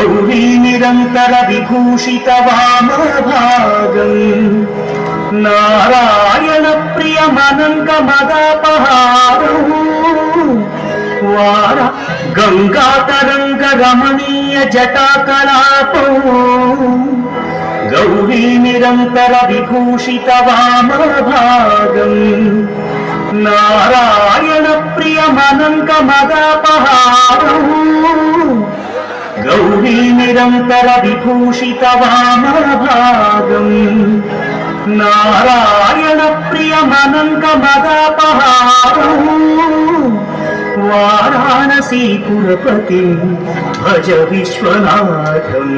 गौरी निरंतर विभूषित वामभागम् नारायण प्रियमनंग मदापहारम् वार गंगा तरंग रमणीय जटाकलापो गौरी निरंतर विभूषित वामभागम् नारायण प्रियमनंग मदापहारम् गौरी निरंतर विभूषित वामभागम् नारायण प्रियमनंग मदापहारम् वाराणसी पुरपति भज विश्वनाथम्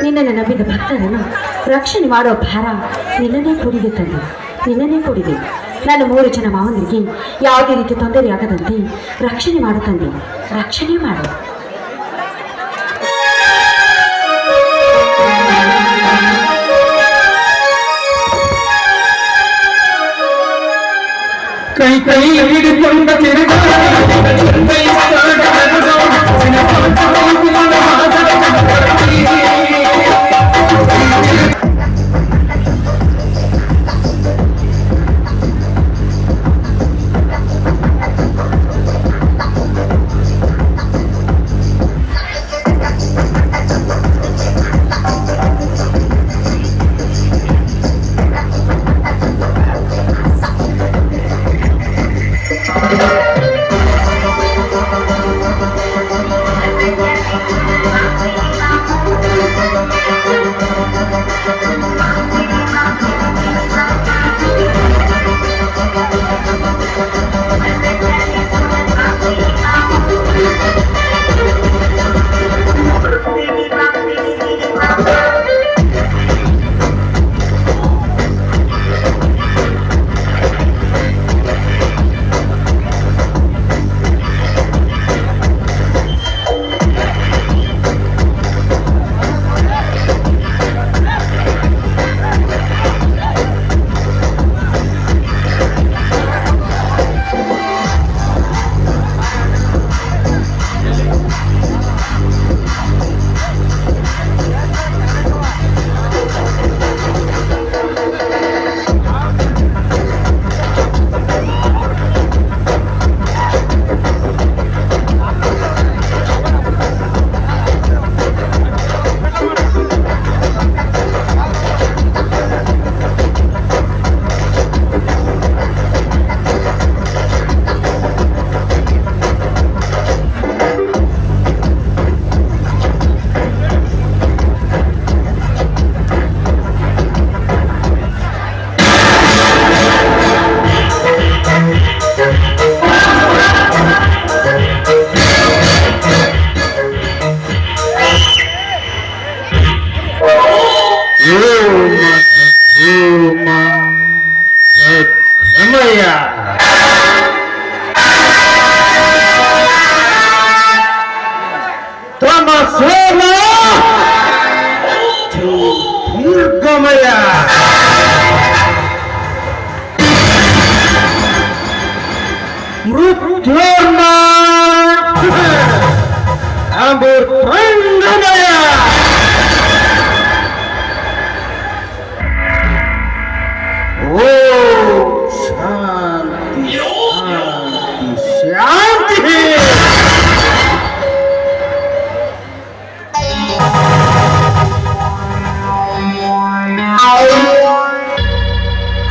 ನಿನ್ನನ್ನು ನಂಬಿದ ಭಕ್ತರನ್ನು ರಕ್ಷಣೆ ಮಾಡೋ ಭಾರ ನಿನ್ನನ್ನೇ ಕೊಡಿದೆ ತಂದೆ, ನಿನ್ನನ್ನೇ ಕೊಡಿದೆ. ನನ್ನ 3 ಜನ ಮಾವನರಿಗೆ ಯಾವುದೇ ರೀತಿ ತೊಂದರೆಯಾಗದಂತೆ ರಕ್ಷಣೆ ಮಾಡು ತಂದೆ, ರಕ್ಷಣೆ ಮಾಡು. ಕೈ ಕೈ ಹಿಡಿಕೊಂಡ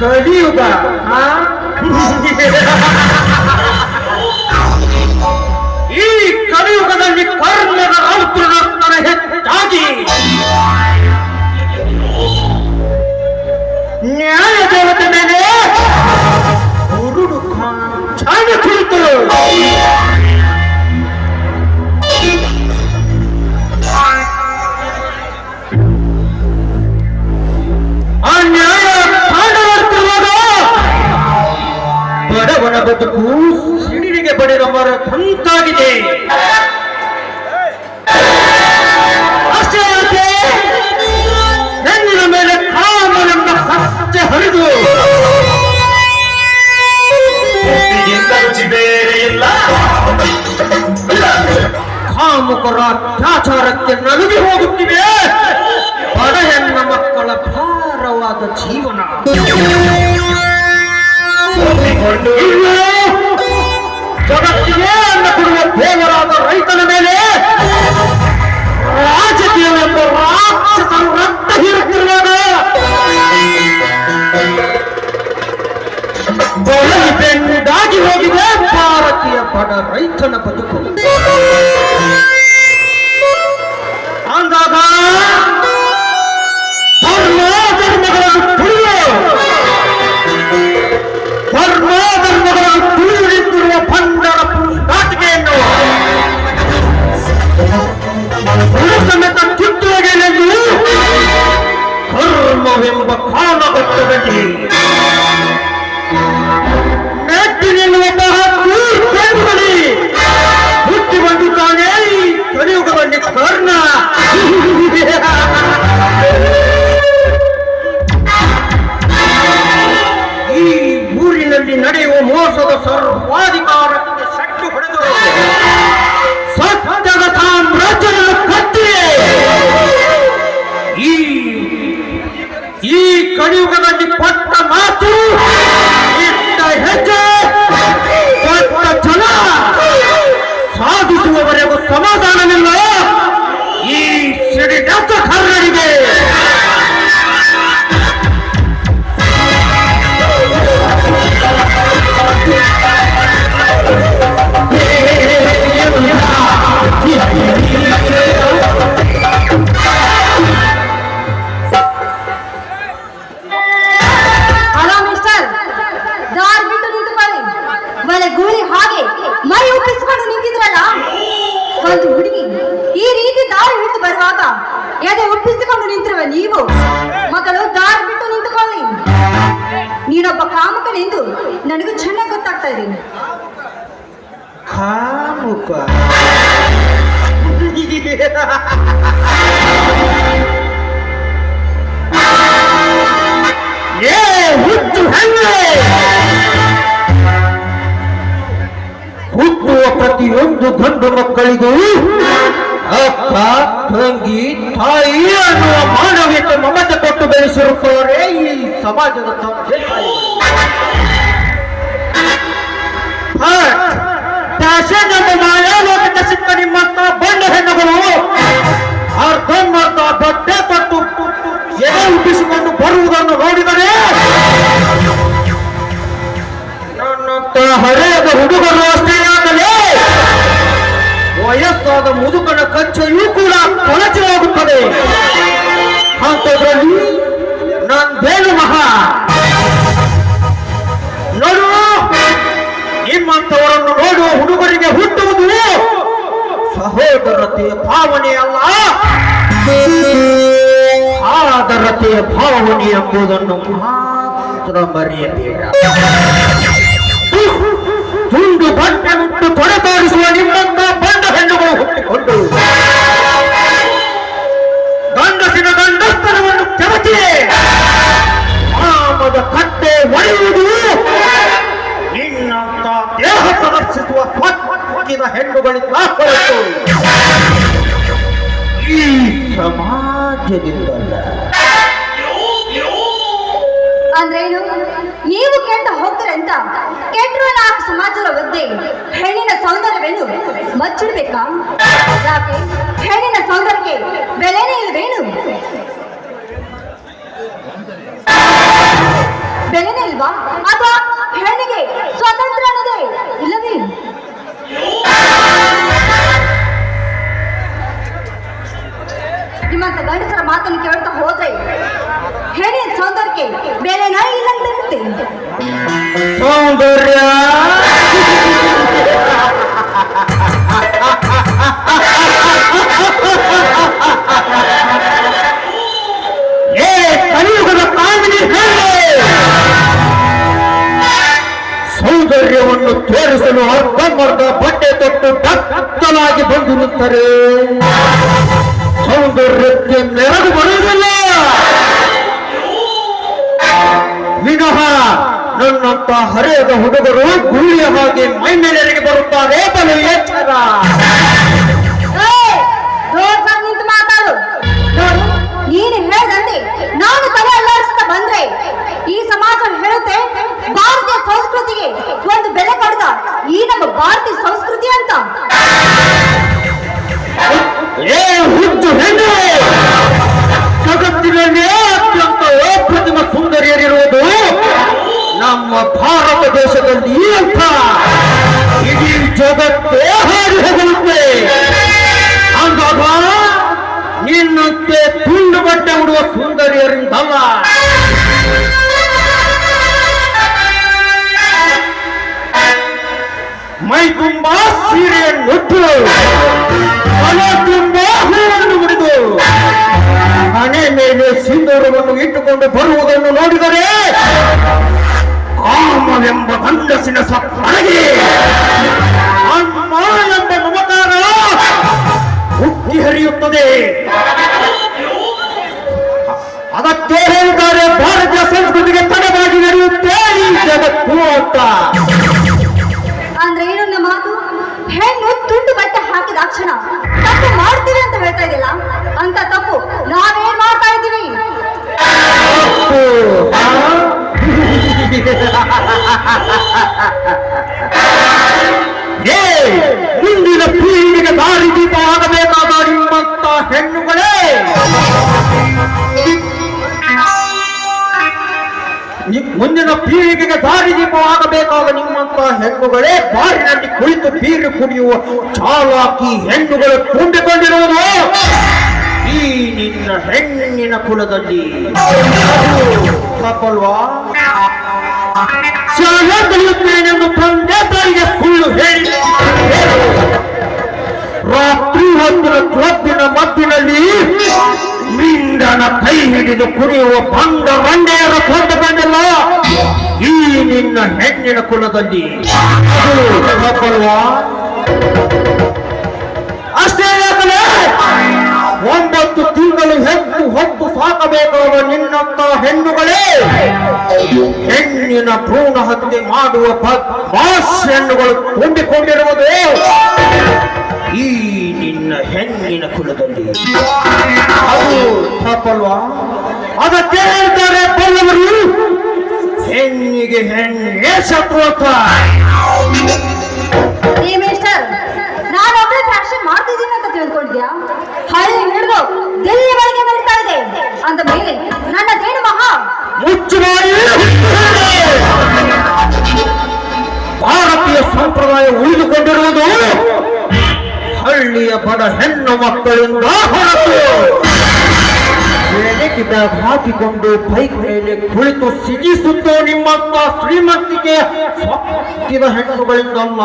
ಕಲಿಯುಗ ಈ ಕಲಿಯುಗದಲ್ಲಿ ಕರ್ಮದ ಔತೃಣರ್ತನ ಹೆಚ್ಚಾಗಿ ನ್ಯಾಯ ದೇವತೆ ಮೇಲೆ ಉರುಡು ಛಾಣೆ ಕುಳಿತು ಆ ನ್ಯಾಯ ಕಾಣುತ್ತಿರುವಾಗ ಬಡವನ ಬದುಕು ಸಿಡಿಲಿಗೆ ಬಡಿದ ಮರದಂತಾಗಿದೆ. ಅಷ್ಟೇ ಯಾಕೆ ಹೆಣ್ಣಿನ ಮೇಲೆ ಕಾಮನೆಂಬ ಸತ್ಯ ಹರಿದು ಬೇರೆ ಇಲ್ಲ. ಕಾಮುಕರ ಅತ್ಯಾಚಾರಕ್ಕೆ ನಲುಗಿ ಹೋಗುತ್ತಿವೆ ಬಡ ಹೆಣ್ಣ ಮಕ್ಕಳ ಭಾರವಾದ ಜೀವನ. ಜಗತ್ತಿಗೆ ಅನ್ನ ಕೊಡುವ ದೇವರಾದ ರೈತನ ಮೇಲೆ ರಾಜಕೀಯವೆಂಬ ರಾಕ್ಷಸರು ರಕ್ತ ಹೀರುತ್ತಿರುವಾಗ ಬೆಂಡಾಗಿ ಹೋಗಿದೆ ಭಾರತೀಯ ಬಡ ರೈತನ ಬದುಕು. ಅಂದಾಗ ಧರ್ಮಗಳನ್ನು ತುಳಿಯುತ್ತಿರುವ ಬಂಡರ ಪುಂಡಾಟಿಕೆಯನ್ನು ಸಮೇತ ಕಿತ್ತುವಗೆಲೆಂದು ಕರ್ಮವೆಂಬ ಕಾಲಘಟ್ಟದಲ್ಲಿ ಮೀರಿ ನಡೆಯುವ ಮೋಸದ ಸರ್ವಾಧಿಕಾರಕ್ಕೆ ಸಟ್ಟು ಹೊಡೆದು ಸತ್ಯದ ಸಾಮ್ರಾಜ್ಯವನ್ನು ಕಟ್ಟಿಯೇ ಈ ಕಲಿಯುಗದಲ್ಲಿ ಕೊಟ್ಟ ಮಾತು, ಇಟ್ಟ ಹೆಜ್ಜೆ, ಕೊಟ್ಟ ಛಲ ಸಾಧಿಸುವವರೆಗೂ ಸಮಾಧಾನವಿಲ್ಲ ಈ ಸಿಡಿದತ್ತ ಕರ್ಣನಿಗೆ. ಹಲೋ ಮಿಸ್ಟರ್, ದಾರಿ ಬಿಟ್ಟು ನಿಂತುಕೊಳ್ಳಿ. ಒಳ್ಳೆ ಗೂಳಿ ಹಾಗೆ ಮೈ ಉಪ್ಪಿಸಿಕೊಂಡು ನಿಂತಿದ್ರಲ್ಲ, ಒಂದು ಹುಡುಗಿ ಈ ರೀತಿ ದಾರಿ ಬಿಟ್ಟು ಬರುವಾಗ ಎದೆ ಉಪ್ಪಿಸಿಕೊಂಡು ನಿಂತಿರುವ ನೀವು ಮೊದಲು ದಾರಿ ಬಿಟ್ಟು ನಿಂತುಕೊಳ್ಳಿ. ನೀನೊಬ್ಬ ಕಾಮಕನೆಂದು ನನಗೂ ಚೆನ್ನಾಗಿ ಗೊತ್ತಾಗ್ತಾ ಇದೆ. ಕಾಮುಕ ಏ ಹುಚ್ಚು ಹೆಣ್ಣೆ, ಹುಟ್ಟುವ ಪ್ರತಿಯೊಂದು ಗಂಡು ಮಕ್ಕಳಿಗೂ ಅಕ್ಕ, ತಂಗಿ, ತಾಯಿ ಅನ್ನುವ ಮಾನವೀಯತೆ ಮಮತೆ ಕೊಟ್ಟು ಬೆಳೆಸಿರುತ್ತಾರೆ ಈ ಸಮಾಜದ ತಂದೆ ತಾಯಿ. ಫ್ಯಾಷನ್ ಎಂಬ ಮಾಯಾಲೋಕಕ್ಕೆ ಸಿಕ್ಕ ನಿಮ್ಮಂತ ಬಂಡ ಹೆಣ್ಣುಗಳು ಅರ್ಧಂಬರ್ಧ ಬಟ್ಟೆ ತೊಟ್ಟು ಎದೆ ಹುಟ್ಟಿಸಿಕೊಂಡು ಬರುವುದನ್ನು ನೋಡಿದರೆ ನನ್ನಂತ ಹಳೆಯದ ಹುಡುಗರು ಅಷ್ಟೇ ಆಗಲೇ ವಯಸ್ಸಾದ ಮುದುಕನ ಕಚ್ಚೆಯೂ ಕೂಡ ಕೊಳಚೆ ಹೋಗುತ್ತದೆ. ಅಂಥದ್ರಲ್ಲಿ ನನ್ ಬೇಲು ಮಹಾ ನೋಡು, ನಿಮ್ಮಂಥವರನ್ನು ನೋಡುವ ಹುಡುಗರಿಗೆ ಹುಟ್ಟುವುದು ಸಹೋದರತೆಯ ಭಾವನೆ ಅಲ್ಲ, ಆದರತೆಯ ಭಾವನೆ ಎಂಬುದನ್ನು ಮಾತ್ರ ಮರೆಯಬೇಡ. ತುಂಡು ಬಟ್ಟೆ ಮುಟ್ಟು ತೊಡೆತಾಡಿಸುವ ನಿಮ್ಮಂತ ಬಂಡ ಹೆಣ್ಣುಗಳು ಹುಟ್ಟಿಕೊಂಡು ಗಂಡಸಿನ ಗಂಡಸ್ತನವನ್ನು ಕೆಳಚಿ ಕಾಮದ ಕಟ್ಟೆ ಒಡೆಯುವುದು ನಿನ್ನಂತ ದೇಹ ಪ್ರದರ್ಶಿಸುವ ಸ್ವಚ್ಛಿದ ಹೆಣ್ಣುಗಳಿಂದ ಹೊರತು ಈ ಸಮಾಜದಿಂದಲ್ಲ. ಅಂದ್ರೇನು, ನೀವು ಕೆಟ್ಟ ಹೋಗ್ತಾರೆ ಅಂತ ಕೆಟ್ಟರು ನಾಲ್ಕು ಸಮಾಜದ ಒದ್ದೆ ಹೆಣ್ಣಿನ ಸೌಂದರ್ಯವೇನು ಮಚ್ಚಿಡ್ಬೇಕಾ? ಯಾಕೆ ಹೆಣ್ಣಿನ ಸೌಂದರ್ಯಕ್ಕೆ ಬೆಲೆನೇ ಇಲ್ವೇನು? ಬೆಲೆನೇ ಇಲ್ವಾ? ಅಥವಾ ಹೆಣ್ಣಿಗೆ ಸ್ವಾತಂತ್ರ್ಯ ಅನ್ನೋದೇ ಇಲ್ಲವೇ? ನಿಮ್ಮಂತ ಗಂಡಸರ ಮಾತನ್ನು ಕೇಳ್ತಾ ಹೋದ್ರೆ ಹೆಣ್ಣಿನ ಸೌಂದರ್ಯಕ್ಕೆ ಬೆಲೆನಾ ಇಲ್ಲ ಅಂತ ಸೌಂದರ್ಯ ಏ ಕಲಿಯುಗದ ಕಾಮಿನಿ ಹೇಳಿ ಸೌಂದರ್ಯವನ್ನು ತೋರಿಸಲು ಅರ್ಧಂಬರ್ಧ ಬಟ್ಟೆ ತೊಟ್ಟು ಡಕ್ಕಲಾಗಿ ಬಂದು ನಿಂತರೆ ಸೌಂದರ್ಯಕ್ಕೆ ಮೆರಗು ಬರುವುದಿಲ್ಲ. ವಿನಃ ನನ್ನಂತ ಹರೆಯದ ಹುಡುಗರು ಗುಳಿಯ ಹಾಗೆ ಮೈ ಮೇಲೆರಿಗೆ ಬರುತ್ತಾರೆ. ಬಲು ಎಚ್ಚರ. ನಿಂತು ಮಾತಾಡು. ನೋಡು, ನೀನು ಹೇಳ್ದಂತೆ ನಾನು ತಲೆ ಅಲ್ಲಾಡಿಸ್ತಾ ಬಂದ್ರೆ ಈ ಸಮಾಜ ಹೇಳುತ್ತೆ ಭಾರತೀಯ ಸಂಸ್ಕೃತಿಗೆ ಒಂದು ಬೆಲೆ ಕೊಡದ ಈ ನಮ್ಮ ಭಾರತೀಯ ಸಂಸ್ಕೃತಿ ಅಂತ. ಏ ಹುಚ್ಚು ಹೆಣ್ಣು, ಜಗತ್ತಿನಲ್ಲಿ ಅತ್ಯಂತ ಅಪ್ರತಿಮ ಸುಂದರಿಯರಿರುವುದು ನಮ್ಮ ಭಾರತ ದೇಶದಲ್ಲಿ ಅಂತ ಇಡೀ ಜಗತ್ತೇ ಹಾರಿ ಹೋಗುತ್ತೆ. ಅಂದಾಗ ನಿನ್ನಂತೆ ತುಂಡು ಬಟ್ಟೆ ಉಡುವ ಸುಂದರಿಯರಿಂದಲ್ಲ, ಮೈ ತುಂಬಾ ಸೀರೆಯನ್ನುಟ್ಟು ತಲೆ ತುಂಬಾ ಹೂವನ್ನು ಮುಡಿದು ಮನೆ ಮೇಲೆ ಸಿಂಧೂರವನ್ನು ಇಟ್ಟುಕೊಂಡು ಬರುವುದನ್ನು ನೋಡಿದರೆ ಕಾಮವೆಂಬ ಗಂಡಸಿನ ಸಪ್ಪಳಗೆ ಅಮ್ಮ ಎಂಬ ಮಮಕಾರ ಉಕ್ಕಿ ಹರಿಯುತ್ತದೆ. ಅದಕ್ಕೆ ಹೇಳ್ತಾರೆ ಭಾರತೀಯ ಸಂಸ್ಕೃತಿಗೆ ತಡವಾಗಿ ನಡೆಯುತ್ತೆ ಈ ಜಗತ್ತು ಅಂತ. ಮುಂದಿನ ಪೀಳಿಗೆಗೆ ದಾರಿದೀಪವಾಗಬೇಕಾದ ನಿಮ್ಮಂತ ಹೆಣ್ಣುಗಳೇ ಬಾರಿನಲ್ಲಿ ಕುಳಿತು ಬೀರು ಕುಡಿಯುವ ಚಾಲಾಕಿ ಹೆಣ್ಣುಗಳು ತುಂಬಿಕೊಂಡಿರುವುದು ಈ ನಿನ್ನ ಹೆಣ್ಣಿನ ಕುಲದಲ್ಲಿ. ತಪ್ಪಲ್ವಾ? ಶಾಲೆ ಕಲಿಯುತ್ತೇನೆಂದು ತಂದೆ ತಾಯಿಗೆ ಸುಳ್ಳು ಹೇಳಿ ರಾತ್ರಿ ಹೊತ್ತಿನ ಕ್ಲಬ್ಬಿನ ಮದ್ದಿನಲ್ಲಿ ಮಿಂಡನ ಕೈ ಹಿಡಿದು ಕುಡಿಯುವ ಬಂಡ ಬಂಡೆಯರ ಕೊಂಡ ಬಂದಿಲ್ಲ ಈ ನಿನ್ನ ಹೆಣ್ಣಿನ ಕುಲದಲ್ಲಿ. ತಪ್ಪಲ್ವಾ? ಅಷ್ಟೇ ಯಾಕಲೇ 9 ತಿಂಗಳು ಹೊತ್ತು ಸಾಕಬೇಕಾದ ನಿನ್ನಂತ ಹೆಣ್ಣುಗಳೇ ಹೆಣ್ಣಿನ ಭ್ರೂಣ ಹತ್ಯೆ ಮಾಡುವ ಬಾಸ್ ಹೆಣ್ಣುಗಳು ತುಂಬಿಕೊಂಡಿರುವುದು ಈ ನಿನ್ನ ಹೆಣ್ಣಿನ ಕುಲದಲ್ಲಿ. ಅದು ತಪ್ಪಲ್ವಾ? ಅದಕ್ಕೆ ಹೇಳ್ತಾರೆ ಬಲ್ಲವರು ಹೆಣ್ಣಿಗೆ ಹೆಣ್ಣೇ ಶತ್ರು ಅಂತ. ನಾನೊಬ್ಬಳೆ ಫ್ಯಾಷನ್ ಮಾಡ್ತಿದ್ದೀನಿ ಅಂತ ತಿಳ್ಕೊಂಡಿದ್ಯಾ? ಹಳ್ಳಿ ಹಿಡಿದು ಡೆಲ್ಲಿವರೆಗೆ ನಡೀತಾ ಇದೆ ಅಂದ ಮೇಲೆ ನನ್ನದೇನು ಮಹಾ ಭಾರತೀಯ ಸಂಪ್ರದಾಯ ಉಳಿದುಕೊಂಡಿರುವುದು ಹಳ್ಳಿಯ ಬಡ ಹೆಣ್ಣು ಮಕ್ಕಳಿಂದ ಹೊರತು ಬೆಳಗ್ಗೆ ಬ್ಯಾಗ್ ಹಾಕಿಕೊಂಡು ಬೈಕ್ ಮೇಲೆ ಕುಳಿತು ಸಿಗಿಸುತ್ತೋ ನಿಮ್ಮಂತ ಶ್ರೀಮಂತಿಕೆ ಸೊಕ್ಕಿದ ಹೆಣ್ಣುಗಳಿಂದಲ್ಲ.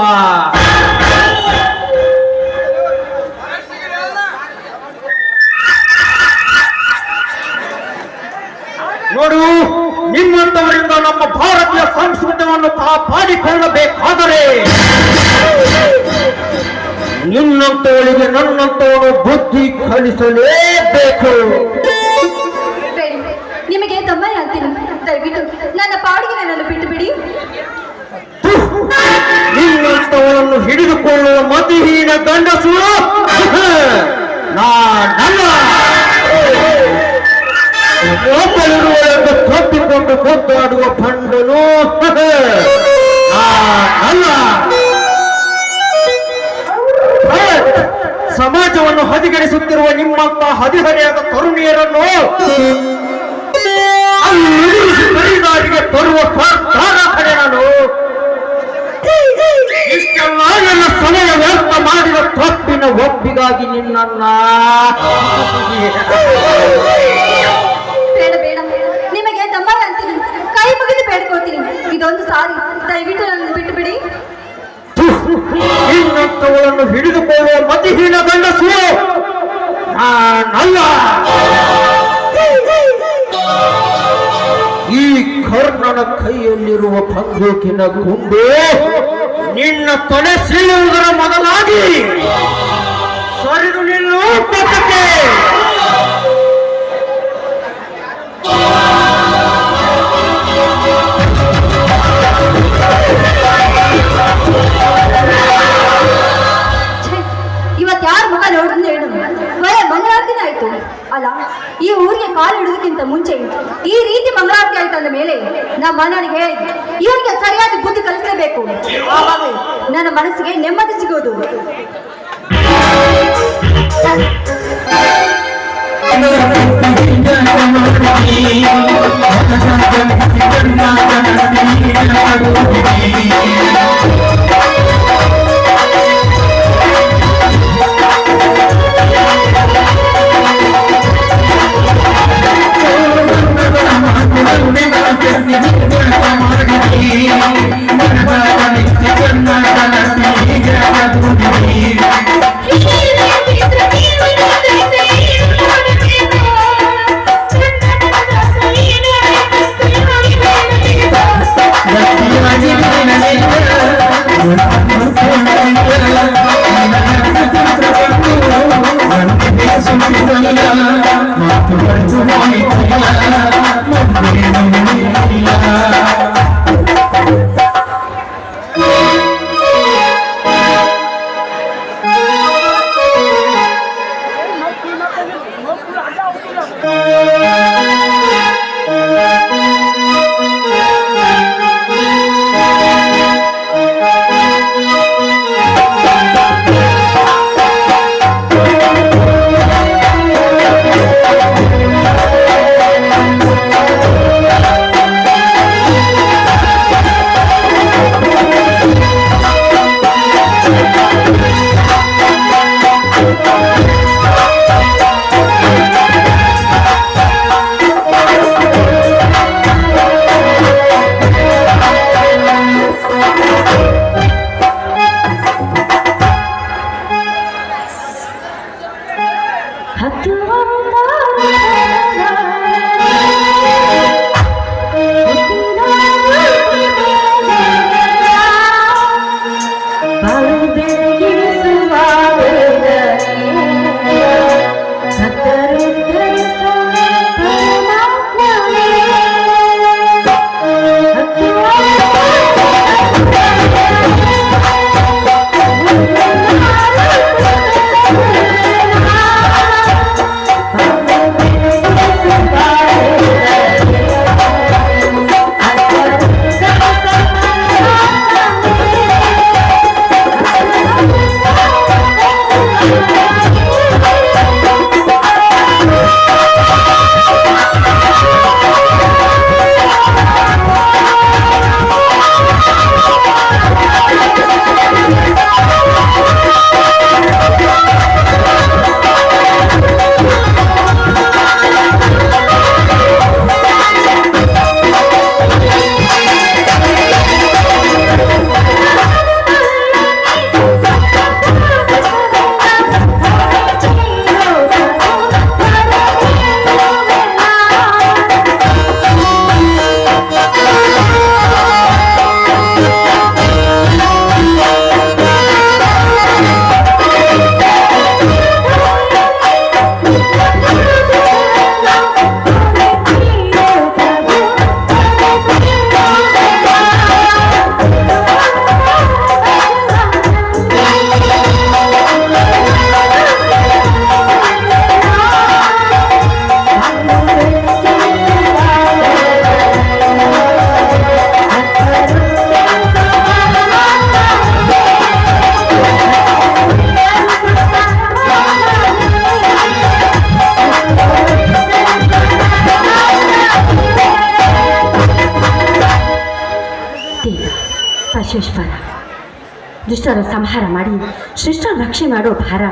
ನೋಡು, ನಿಮ್ಮಂತವರಿಂದ ನಮ್ಮ ಭಾರತೀಯ ಸಂಸ್ಕೃತಿಯನ್ನು ಕಾಪಾಡಿಕೊಳ್ಳಬೇಕಾದರೆ ನಿನ್ನಂತವಳಿಗೆ ನನ್ನಂತವನು ಬುದ್ಧಿ ಕಲಿಸಲೇಬೇಕು. ನಿಮಗೆ ತಮ್ಮನೆ ಅಂತೀನಿ, ದಯವಿಟ್ಟು ನನ್ನ ಪಾಡಿಗೆ ನನ್ನನ್ನು ಬಿಟ್ಟು ಬಿಡಿ. ನಿನ್ನಂತವಳನ್ನು ಹಿಡಿದುಕೊಳ್ಳುವ ಮತಿಹೀನ ಗಂಡಸು ನಾನಲ್ಲ. ಒಬ್ಬಳಿರುವಳೆಂದು ತಪ್ಪಿಕೊಂಡು ಕೊದ್ದಾಡುವ ಭಂಡನು ನಾನಲ್ಲ. ಸಮಾಜವನ್ನು ಹದಿಗೆಡಿಸುತ್ತಿರುವ ನಿಮ್ಮಂತ ಹದಿಹರೆಯಾದ ತರುಣಿಯರನ್ನು ಕೈಗಾರಿಗೆ ತರುವ ಸರ್ಕಾರ ಕಡೆ ನಾನು ಇಷ್ಟೆಲ್ಲ ನನ್ನ ಸಮಯ ವ್ಯರ್ಥ ಮಾಡಿದ ತಪ್ಪಿನ ಒಪ್ಪಿಗಾಗಿ ನಿನ್ನನ್ನ ಬೇಡ ಬೇಡ, ನಿಮಗೆ ತಮ್ಮನೆ ಅಂತೀನಿ, ಕೈ ಮುಗಿದು ಬೇಡ್ಕೊಳ್ತೀನಿ, ಇದೊಂದು ಸಾರಿ ದಯವಿಟ್ಟು ನನ್ನ ಬಿಟ್ಟು ಬಿಡಿ. ನಿನ್ನಂತವಳನ್ನು ಹಿಡಿದುಕೊಳ್ಳುವ ಮತಿಹೀನ ಗಂಡಸು ನಾನಲ್ಲ. ಈ ಕರ್ಣನ ಕೈಯಲ್ಲಿರುವ ಬಂದೂಕಿನ ಗುಂಡು ನಿನ್ನ ತೊಡೆ ಸೀಳುವುದರ ಮೊದಲಾಗಿ ಸರಿದು ನಿಲ್ಲು ಪಕ್ಕಕ್ಕೆ. ಯಾರ ಮುಖ ನೋಡಿದ್ರೆ ಹೇಳು, ಒಳ್ಳೆ ಮಂಗಳಾರತಿನ ಆಯ್ತು ಅಲ್ಲ. ಈ ಊರಿಗೆ ಕಾಲು ಇಡೋದಕ್ಕಿಂತ ಮುಂಚೆ ಈ ರೀತಿ ಮಂಗಳಾರತಿ ಆಯ್ತು ಅಂದ ಮೇಲೆ ನಮ್ಮ ಅಣ್ಣನಿಗೆ ಹೇಳಿ ಇವನಿಗೆ ಸರಿಯಾದ ಬುದ್ಧಿ ಕಲಿಸಲೇಬೇಕು. ಆವಾಗಲೇ ನನ್ನ ಮನಸ್ಸಿಗೆ ನೆಮ್ಮದಿ ಸಿಗೋದು. ಮಾತು ಶಕ್ತಿ ಪರಶೇಶ್ವರ. ದುಷ್ಟರ ಸಂಹಾರ ಮಾಡಿ ಶಿಷ್ಟರ ರಕ್ಷಣೆ ಮಾಡೋ ಭಾರ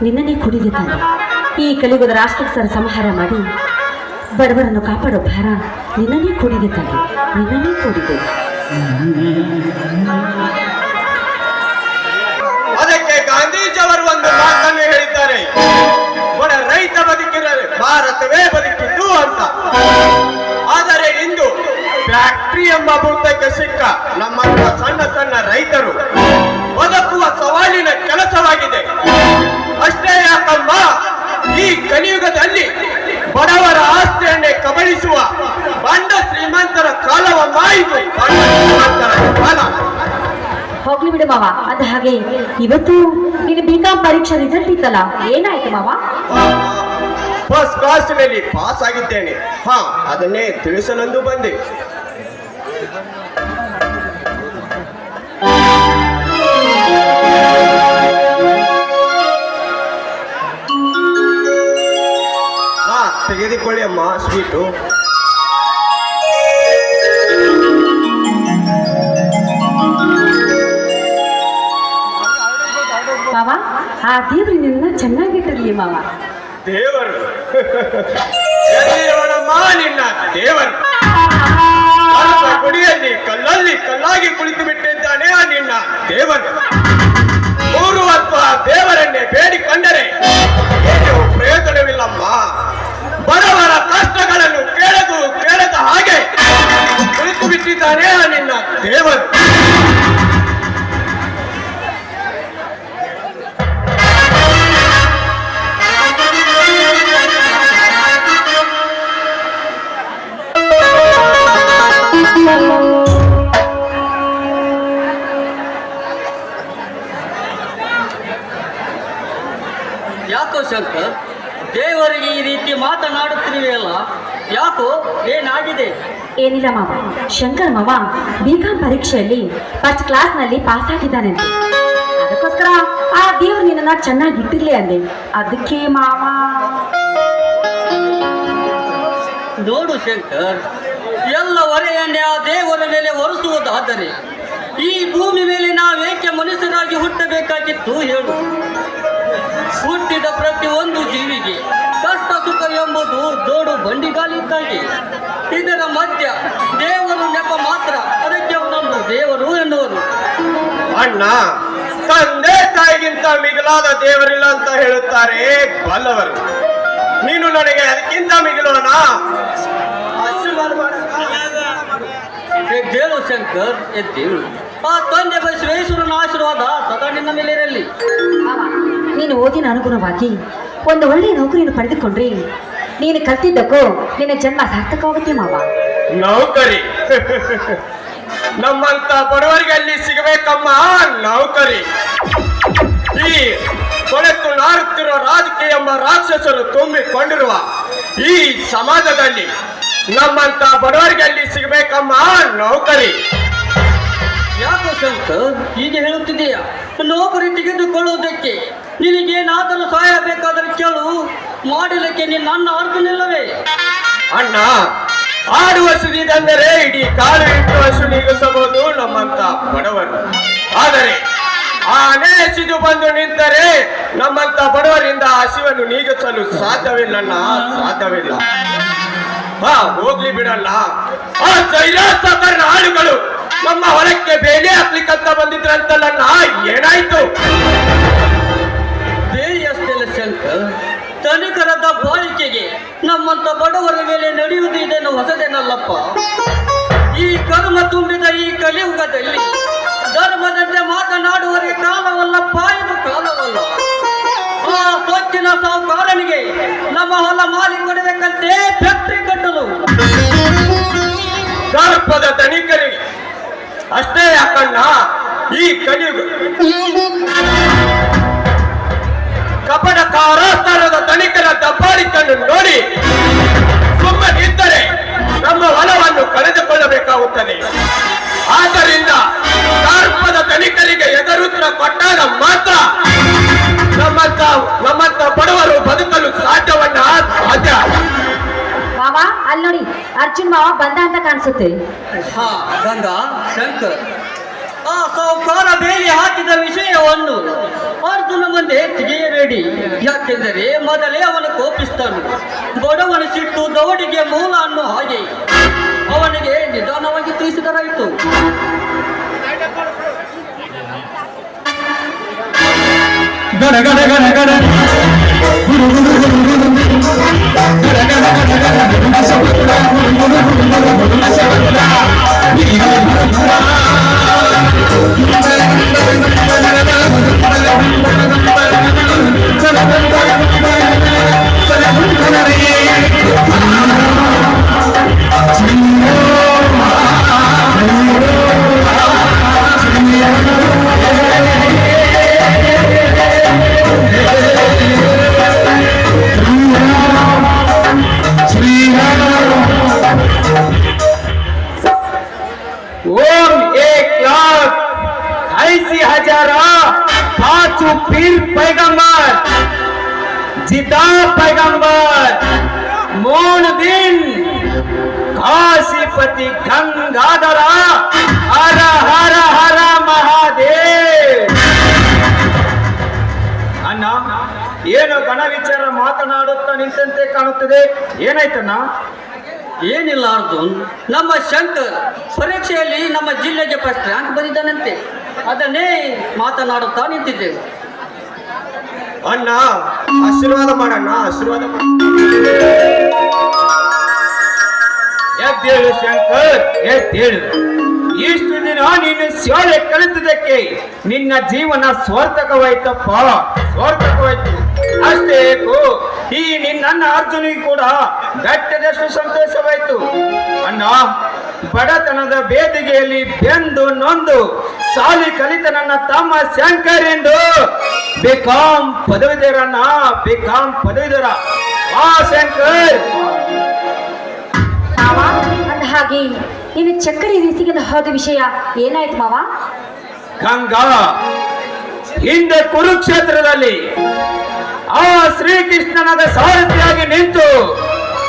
ನಿನ್ನನ್ನೇ ಕುಡಿದೆ ತಂದೆ. ಈ ಕಲಿಯುಗದ ರಾಕ್ಷಸರ ಸಂಹಾರ ಮಾಡಿ ಬಡವರನ್ನು ಕಾಪಾಡೋ ಭಾರ ನಿನ್ನನ್ನೇ ಕುಡಿದೆ ತಂದೆ, ನಿನ್ನನ್ನೇ ಕುಡಿದೆ. ಅದಕ್ಕೆ ಗಾಂಧೀಜಿಯವರು ಒಂದು ಮಾತನ್ನು ಹೇಳಿದ್ದಾರೆ, ಬಡ ರೈತ ಬದುಕಿದರೆ ಭಾರತವೇ ಬದುಕಿದ್ದು ಅಂತ. ಆದರೆ ಇಂದು ಫ್ಯಾಕ್ಟರಿ ಎಂಬ ಭೂತಕ್ಕೆ ಸಿಕ್ಕ ನಮ್ಮಂತ ಸಣ್ಣ ಸಣ್ಣ ರೈತರು ಬದುಕುವ ಸವಾಲಿನ ಕೆಲಸವಾಗಿದೆ. ಅಷ್ಟೇ ಯಾಕಮ್ಮ, ಈ ಕಲಿಯುಗದಲ್ಲಿ ಬಡವರ ಆಸ್ತಿಯನ್ನೇ ಕಬಳಿಸುವ ಬಂಡ ಶ್ರೀಮಂತರ ಕಾಲವಮ್ಮ ಇದು. ಬಂಡ ಶ್ರೀಮಂತರ ಕಾಲ. ಹೋಗ್ಲಿ ಬಿಡು ಮಾವ. ಅದ ಹಾಗೆ ಇವತ್ತು ನೀನು BCom ಪರೀಕ್ಷೆ ರಿಸಲ್ಟ್ ಇತ್ತಲ್ಲ, ಏನಾಯ್ತು ಮಾವ? ಫಸ್ಟ್ ಕ್ಲಾಸಿನಲ್ಲಿ ಪಾಸ್ ಆಗಿದ್ದೇನೆ. ಅದನ್ನೇ ತಿಳಿಸಲೆಂದು ಬಂದೆ. ತೆಗೆದುಕೊಳ್ಳಿ ಅಮ್ಮ ಸ್ವೀಟು. ಮಾವ, ಆ ದೇವ್ರು ನಿನ್ನ ಚೆನ್ನಾಗಿಟ್ಟಿರ್ಲಿ ಮಾವ. ದೇವರು ಎಲ್ಲಿರೋಣಮ್ಮ ನಿನ್ನ ದೇವರು. ಗುಡಿಯಲ್ಲಿ ಕಲ್ಲಲ್ಲಿ ಕಲ್ಲಾಗಿ ಕುಳಿತು ಬಿಟ್ಟಿದ್ದಾನೆ ಆ ನಿನ್ನ ದೇವರು. ಮೂರು ಅಥವಾ ದೇವರನ್ನೇ ಬೇಡಿಕೊಂಡರೆ ಏನು ಪ್ರಯೋಜನವಿಲ್ಲಮ್ಮ. ಬಡವರ ಕಷ್ಟಗಳನ್ನು ಕೇಳದ ಹಾಗೆ ಕುಳಿತು ಬಿಟ್ಟಿದ್ದಾನೆ ಆ ನಿನ್ನ ದೇವರು. ಯಾಕೋ ಶಂಕರ್, ದೇವರಿಗೆ ಈ ರೀತಿ ಮಾತನಾಡುತ್ತಿರುವೆಯಲ್ಲ, ಯಾಕೋ ಏನಾಗಿದೆ? ಏನಿಲ್ಲ ಮಾವ, ಶಂಕರ್ ಮಾವ BCom ಪರೀಕ್ಷೆಯಲ್ಲಿ ಫಸ್ಟ್ ಕ್ಲಾಸ್ನಲ್ಲಿ ಪಾಸ್ ಆಗಿದ್ದಾನಂತೆ. ಅದಕ್ಕೋಸ್ಕರ ಆ ದೇವ್ರು ನಿನ್ನ ಚೆನ್ನಾಗಿ ಇಟ್ಟಿರ್ಲಿ ಅಂದೆ. ಅದಕ್ಕೆ ಮಾವ. ನೋಡು ಶಂಕರ್, ಎಲ್ಲ ಹೊರೆಯನ್ನೇ ಆ ದೇವರ ಮೇಲೆ ಹೊರಿಸುವುದಾದರೆ ಈ ಭೂಮಿ ಮೇಲೆ ನಾವೇಕೆ ಮನುಷ್ಯರಾಗಿ ಹುಟ್ಟಬೇಕಾಗಿತ್ತು ಹೇಳು? ಹುಟ್ಟಿದ ಪ್ರತಿಯೊಂದು ಜೀವಿಗೆ ಕಷ್ಟ ಸುಖ ಎಂಬುದು ದೊಡ್ಡ ಬಂಡಿಗಾಲಿದ್ದಾಗೆ. ಇದರ ಮಧ್ಯ ದೇವರು ನೆಪ ಮಾತ್ರ, ಅದಕ್ಕೆ ಅವನನ್ನು ದೇವರು ಎನ್ನುವರು. ಅಣ್ಣ, ತಂದೆ ತಾಯಿಗಿಂತ ಮಿಗಿಲಾದ ದೇವರಿಲ್ಲ ಅಂತ ಹೇಳುತ್ತಾರೆ ಬಲ್ಲವರು. ನೀನು ನನಗೆ ಅದಕ್ಕಿಂತ ಮಿಗಿಲೋಣ? ಎದ್ದೇಳು ಶಂಕರ್, ಎದ್ದೇಳು. ಆ ತಂದೆ ಬಸವೇಶ್ವರನ ಆಶೀರ್ವಾದ ಸದಾ ನಿನ್ನ ಮೇಲೆ ಇರಲಿ. ಮಾವ, ನೀನು ಓದಿನ ಅನುಗುಣವಾಗಿ ಒಂದು ಒಳ್ಳೆಯ ನೌಕರಿಯನ್ನು ಪಡೆದುಕೊಂಡ್ರೆ ನೀನು ಕಲ್ತಿದ್ದಕ್ಕೂ ನಿನ್ನ ಜನ್ಮ ಸಾರ್ಥಕವಾಗುತ್ತೆ ಮಾವ. ನೌಕರಿ ನಮ್ಮಂತ ಬಡವರಿಗೆ ಅಲ್ಲಿ ಸಿಗಬೇಕಮ್ಮ ನೌಕರಿ. ಈ ಕೊಳೆತು ನಾರುತ್ತಿರುವ ರಾಜಕೀಯ ಎಂಬ ರಾಕ್ಷಸರು ತುಂಬಿಕೊಂಡಿರುವ ಈ ಸಮಾಜದಲ್ಲಿ ನಮ್ಮಂತ ಬಡವರಿಗೆ ಅಲ್ಲಿ ಸಿಗಬೇಕಮ್ಮ ನೌಕರಿ. ಯಾಕೋ ಶಂಕರ್ ಹೀಗೆ ಹೇಳುತ್ತಿದೆಯಾ? ನೌಕರಿ ತೆಗೆದುಕೊಳ್ಳುವುದಕ್ಕೆ ನಿನಗೇನಾದರೂ ಸಹಾಯ ಬೇಕಾದರೆ ಕೇಳು, ಮಾಡಲಿಕ್ಕೆ ನಿನ್ನ ಅರ್ಥನಿಲ್ಲವೇ? ಅಣ್ಣ, ಆಡುವ ಸುದಿದಂದರೆ ಇಡೀ ಕಾಲು ಇಟ್ಟು ಹಸು ನೀಗಿಸಬಹುದು ನಮ್ಮಂತ ಬಡವರು. ಆದರೆ ಆನೆ ಸಿದು ಬಂದು ನಿಂತರೆ ನಮ್ಮಂತ ಬಡವರಿಂದ ಹಸಿವನ್ನು ನೀಗಿಸಲು ಸಾಧ್ಯವಿಲ್ಲಣ್ಣ, ಸಾಧ್ಯವಿಲ್ಲ. ಹೋಗ್ಲಿ ಬಿಡಲ್ಲ. ಆ ಜೈರಾಸಕರಣ ಆಳುಗಳು ನಮ್ಮ ಹೊಲಕ್ಕೆ ಬೇಲಿ ಹಾಕ್ಲಿಕ್ಕಂತ ಬಂದಿದ್ರಂತಲ್ಲಣ್ಣ, ಏನಾಯ್ತು? ಬೇರೆ ಅಷ್ಟೆಲ್ಲ ಶಂಕರ್, ಧನಿಕರದ ಬಾಳಿಕೆಗೆ ನಮ್ಮಂತ ಬಡವರ ಮೇಲೆ ನಡೆಯುವುದೇನು ಹೊಸದೇನಲ್ಲಪ್ಪ. ಈ ಕರ್ಮ ತುಂಬಿದ ಈ ಕಲಿಯುಗದಲ್ಲಿ ಧರ್ಮದಂತೆ ಮಾತನಾಡುವವರಿಗೆ ಕಾಲವಲ್ಲಪ್ಪ, ಇದು ಕಾಲವಲ್ಲ. ಆ ಸೊಕ್ಕಿನ ಸಾಹುಕಾರನಿಗೆ ನಮ್ಮ ಹೊಲ ಮಾಲಿ ಕೊಡಬೇಕಂತೆ ಫ್ಯಾಕ್ಟರಿ ಕಟ್ಟಲು. ದರ್ಪದ ಧನಿಕರಿಗೆ ಅಷ್ಟೇ ಯಾಕಣ್ಣ, ಈ ಕಲಿಯುಗ ಕಪಟ ಕಾರಾಸ್ಥಾನದ ಧನಿಕರ ದಬ್ಬಾಳಿಕೆಯನ್ನು ನೋಡಿ ಸುಮ್ಮನಿದ್ದರೆ ನಮ್ಮ ಹೊಲವನ್ನು ಕಳೆದುಕೊಳ್ಳಬೇಕಾಗುತ್ತದೆ. ಆದ್ದರಿಂದ ದರ್ಪದ ಧನಿಕರಿಗೆ ಎದುರುತ್ತರ ಕೊಟ್ಟಾಗ ಮಾತ್ರ ನಮ್ಮಂತ ಬಡವರು ಬದುಕಲು ಸಾಧ್ಯವನ್ನ ಸಾಧ್ಯ. ಮಾವ, ಅಲ್ಲಿ ನೋಡಿ ಆ ಅರ್ಜುನ್ ಮಾವ ಬಂದ ಅಂತ ಕಾಣಿಸುತ್ತೆ. ಹಾ ಗಂಗಾ ಶಂಕರ್ ಆ ಸಾಹುಕಾರ ಬೇಲಿ ಹಾಕಿದ ವಿಷಯವನ್ನು ಅರ್ಜುನ ಮುಂದೆ ತೆಗೆಯಬೇಡಿ. ಯಾಕೆಂದರೆ ಮೊದಲೇ ಅವನು ಕೋಪಿಸ್ತಾನು. ಬಡವನ ಸಿಟ್ಟು ದವಡಿಗೆ ಮೂಲ ಅನ್ನೋ ಹಾಗೆ ಅವನಿಗೆ ನಿಧಾನವಾಗಿ ತಿಳಿಸಿದರಾಯಿತು. ಗಣ ಗಣ ಗಣ ಗಣ ಗುರು ಗುರು ಗುರು ಗುರು ಗಣ ಗಣ ಗಣ ಗಣ ओम 1,80,000 पांचू पीर पैगंबर जिता पैगंबर मोन दिन काशीपति गंगाधर हर हर हर महादेव. ಅಣ್ಣ ಏನು ಗಣ ವಿಚಾರ ಮಾತನಾಡುತ್ತಾ ನಿಂತಂತೆ ಕಾಣುತ್ತದೆ, ಏನಾಯ್ತಣ್ಣ? ಏನಿಲ್ಲ ಅರ್ಜುನ್, ನಮ್ಮ ಶಂಕರ್ ಪರೀಕ್ಷೆಯಲ್ಲಿ ನಮ್ಮ ಜಿಲ್ಲೆಗೆ ಫಸ್ಟ್ ರ್ಯಾಂಕ್ ಬಂದಿದ್ದಾನಂತೆ. ಅದನ್ನೇ ಮಾತನಾಡುತ್ತಾ ನಿಂತಿದ್ದೇವೆ. ಅಣ್ಣ ಆಶೀರ್ವಾದ ಮಾಡಣ್ಣ, ಆಶೀರ್ವಾದ ಮಾಡ. ಎದ್ದೇಳು ಶಂಕರ್, ಎದ್ದೇಳು. ಇಷ್ಟು ದಿನ ನೀನು ಶಾಲೆ ಕಲಿತದಕ್ಕೆ ನಿನ್ನ ಜೀವನ ಸ್ವಾರ್ಥಕವಾಯ್ತಪ್ಪ, ಸ್ವಾರ್ಥಕವಾಯ್ತು. ಅಷ್ಟೇ ಏಕೋ ಈ ನಿನ್ನ ಅರ್ಜುನಿಗೆ ಕೂಡ ಗಟ್ಟದಷ್ಟು ಸಂತೋಷವಾಯ್ತು. ಅಣ್ಣ, ಬಡತನದ ಬೇದಿಗೆಯಲ್ಲಿ ಬೆಂದು ನೊಂದು ಶಾಲೆ ಕಲಿತ ನನ್ನ ತಮ್ಮ ಶಂಕರ್ ಎಂದು ಬಿಕಾಂ ಪದವೀಧರಣ್ಣ, ಬಿಕಾಂ ಪದವೀಧರ. ಆ ಶಂಕರ್ ಮಾವ, ಅಂದ ಹಾಗೆ ನೀನು ಚಕ್ಕಡಿ ರೀಸಿಗೆ ಹೋದ ವಿಷಯ ಏನಾಯ್ತು ಮಾವ? ಗಂಗಾ, ಹಿಂದೆ ಕುರುಕ್ಷೇತ್ರದಲ್ಲಿ ಆ ಶ್ರೀಕೃಷ್ಣನಾದ ಸಾರಥಿಯಾಗಿ ನಿಂತು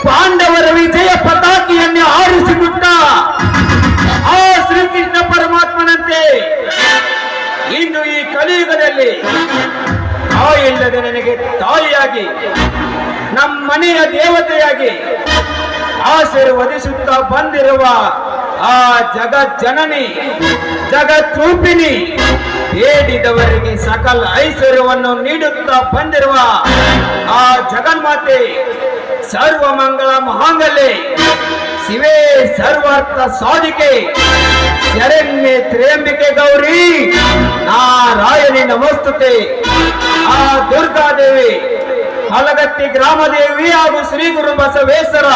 ಪಾಂಡವರ ವಿಜಯ ಪತಾಕಿಯನ್ನು ಆರಿಸಿಬಿಟ್ಟ ಆ ಶ್ರೀಕೃಷ್ಣ ಪರಮಾತ್ಮನಂತೆ ಇಂದು ಈ ಕಲಿಯುಗದಲ್ಲಿ ತಾಯಿಲ್ಲದೆ ನನಗೆ ತಾಯಿಯಾಗಿ ನಮ್ಮ ಮನೆಯ ದೇವತೆಯಾಗಿ ಆಶೀರ್ವದಿಸುತ್ತಾ ಬಂದಿರುವ ಆ ಜಗಜ್ಜನನಿ, ಜಗತ್ರೂಪಿಣಿ, ಬೇಡಿದವರಿಗೆ ಸಕಲ ಐಶ್ವರ್ಯವನ್ನು ನೀಡುತ್ತಾ ಬಂದಿರುವ ಆ ಜಗನ್ಮಾತೆ, ಸರ್ವ ಮಂಗಳ ಮಹಾಂಗಲ್ಯೆ, ಶಿವೇ ಸರ್ವಾರ್ಥ ಸಾಧಿಕೆ, ಶರಣ್ಯೆ ತ್ರ್ಯಂಬಿಕೆ ಗೌರಿ ನಾರಾಯಣಿ ನಮಸ್ತುತೆ. ಆ ದುರ್ಗಾದೇವಿ, ಹಲಗತ್ತಿ ಗ್ರಾಮದೇವಿ ಹಾಗೂ ಶ್ರೀ ಗುರು ಬಸವೇಶ್ವರ,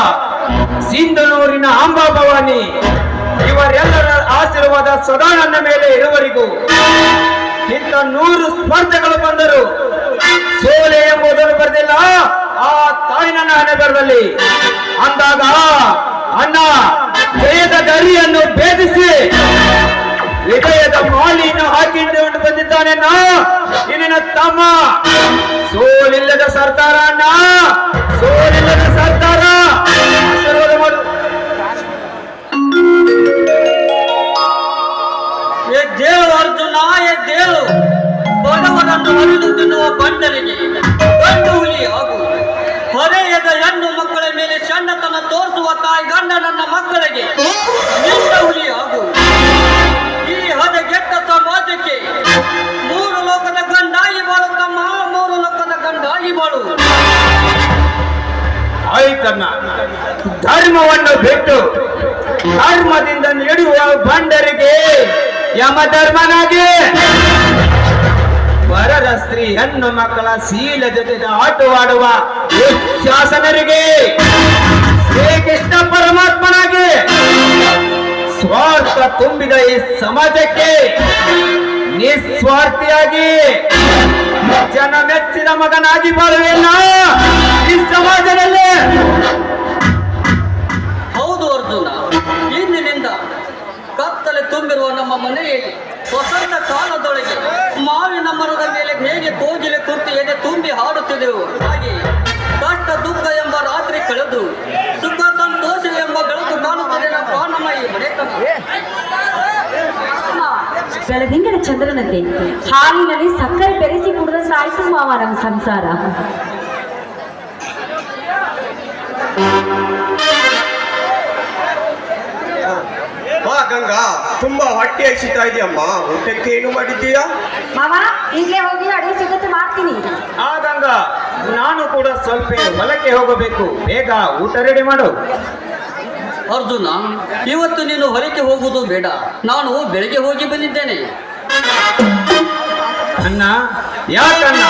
ಸಿಂಧನೂರಿನ ಅಂಬಾ ಭವಾನಿ, ಇವರೆಲ್ಲರ ಆಶೀರ್ವಾದ ಸದಾ ನನ್ನ ಮೇಲೆ ಇರುವರಿಗೂ ಇಂಥ 100 ಸ್ಪರ್ಧೆಗಳು ಬಂದರು ಸೋಲೆ ಎಂಬುದನ್ನು ಬರೆದಿಲ್ಲ ಆ ತಾಯಿ ನನ್ನ ಹಣೆ ಬರದಲ್ಲಿ. ಅಂದಾಗ ಅಣ್ಣ ಜಯದ ಗರಿಯನ್ನು ಭೇದಿಸಿ ಹೃದಯದ ಮಾಲಿಯನ್ನು ಹಾಕಿಕೊಂಡು ಬಂದಿದ್ದಾನೆ ನಿನ್ನ ತಮ್ಮ. ಸೋಲಿಲ್ಲದ ಸರ್ದಾರ ಅಣ್ಣ, ಸೋಲಿಲ್ಲದ ಸರ್ದಾರ. ಆಶೀರ್ವಾದ ಮಾಡು. ಎದ್ದೇಳು ಅರ್ಜುನ, ಎದ್ದೇಳು. ಬಡವರನ್ನು ಹರಿದು ತಿನ್ನುವ ಬಂಡರಿಗೆ ಗಂಡು ಹುಲಿ ಹಾಗೂ ಹೊರೆಯದ ಹೆಣ್ಣು ಮಕ್ಕಳ ಮೇಲೆ ಸಣ್ಣತನ ತೋರಿಸುವ ತಾಯಿ ಗಂಡ ನನ್ನ ಮಕ್ಕಳಿಗೆ ನಿಂದ ಹುಲಿ ಹಾಗೂ ಈ ಹದಗೆಟ್ಟ ಸಮಾಜಕ್ಕೆ 3 ಲೋಕದ ಗಂಡಾಗಿ ಬಾಳು ತಮ್ಮ, 3 ಲೋಕದ ಗಂಡಾಗಿ ಬಾಳು. ಆಯ್ತಣ್ಣ, ಧರ್ಮವನ್ನು ಬಿಟ್ಟು ಧರ್ಮದಿಂದ ನೀಡುವ ಬಂಡರಿಗೆ ಯಮಧರ್ಮನಾಗಿ, ವರರ ಸ್ತ್ರೀ ಹೆಣ್ಣು ಮಕ್ಕಳ ಶೀಲ ಜೊತೆ ಆಟವಾಡುವ ಶಾಸನರಿಗೆ ಶ್ರೀಕೃಷ್ಣ ಪರಮಾತ್ಮನಾಗಿ, ಸ್ವಾರ್ಥ ತುಂಬಿದ ಈ ಸಮಾಜಕ್ಕೆ ನಿಸ್ವಾರ್ಥಿಯಾಗಿ ಜನ ಮೆಚ್ಚಿದ ಮಗನಾಗಿ ಬಾಳುವೆಲ್ಲ ಈ ಸಮಾಜದಲ್ಲಿ. ಹೌದು ಅರ್ಜುನ, ಇಂದಿನಿಂದ ಕತ್ತಲೆ ತುಂಬಿರುವ ನಮ್ಮ ಮನೆಯಲ್ಲಿ ವಸಂತ ಕಾಲದೊಳಗೆ ಮಾವಿನ ಮರದ ಮೇಲೆ ಹೇಗೆ ಕೋಗಿಲೆ ಕುಂತಿ ಎದೆ ತುಂಬಿ ಹಾಡುತ್ತಿದೆವು, ಹಾಗೆ ಕಷ್ಟ ದುಃಖ ಎಂಬ ರಾತ್ರಿ ಕಳೆದು ಸುಖ ಸಂತೋಷ ಎಂಬ ಬೆಳಕು ಬೆಳದಿಂಗಳ ಚಂದ್ರನಂತೆ ಹಾಲಿನಲ್ಲಿ ಸಕ್ಕರೆ ಬೆರೆಸಿ ಕುಡಿದಂತಾಯ್ತು ಮಾವ ನಮ್ಮ ಸಂಸಾರ. ಬಾ ಗಂಗಾ, ತುಂಬಾ ಹೊಟ್ಟೆ ಹಸಿತಾ ಇದೆಯಮ್ಮ. ಊಟಕ್ಕೆ ಏನು ಮಾಡಿದ್ದೀಯಾ? ಮಾವ ಈಗಲೇ ಹೋಗಿ ಅಡಿಗೆ ಸಿದ್ಧತೆ ಮಾಡ್ತೀನಿ. ಆ ಗಂಗಾ, ನಾನು ಕೂಡ ಸ್ವಲ್ಪ ಹೊಲಕ್ಕೆ ಹೋಗಬೇಕು. ಬೇಗ ಊಟ ರೆಡಿ ಮಾಡು. ಅರ್ಜುನ, ಇವತ್ತು ನೀನು ಹೊರಗೆ ಹೋಗುವುದು ಬೇಡ. ನಾನು ಬೆಳಗ್ಗೆ ಹೋಗಿ ಬಂದಿದ್ದೇನೆ. ಅಣ್ಣ, ಯಾಕಣ್ಣ?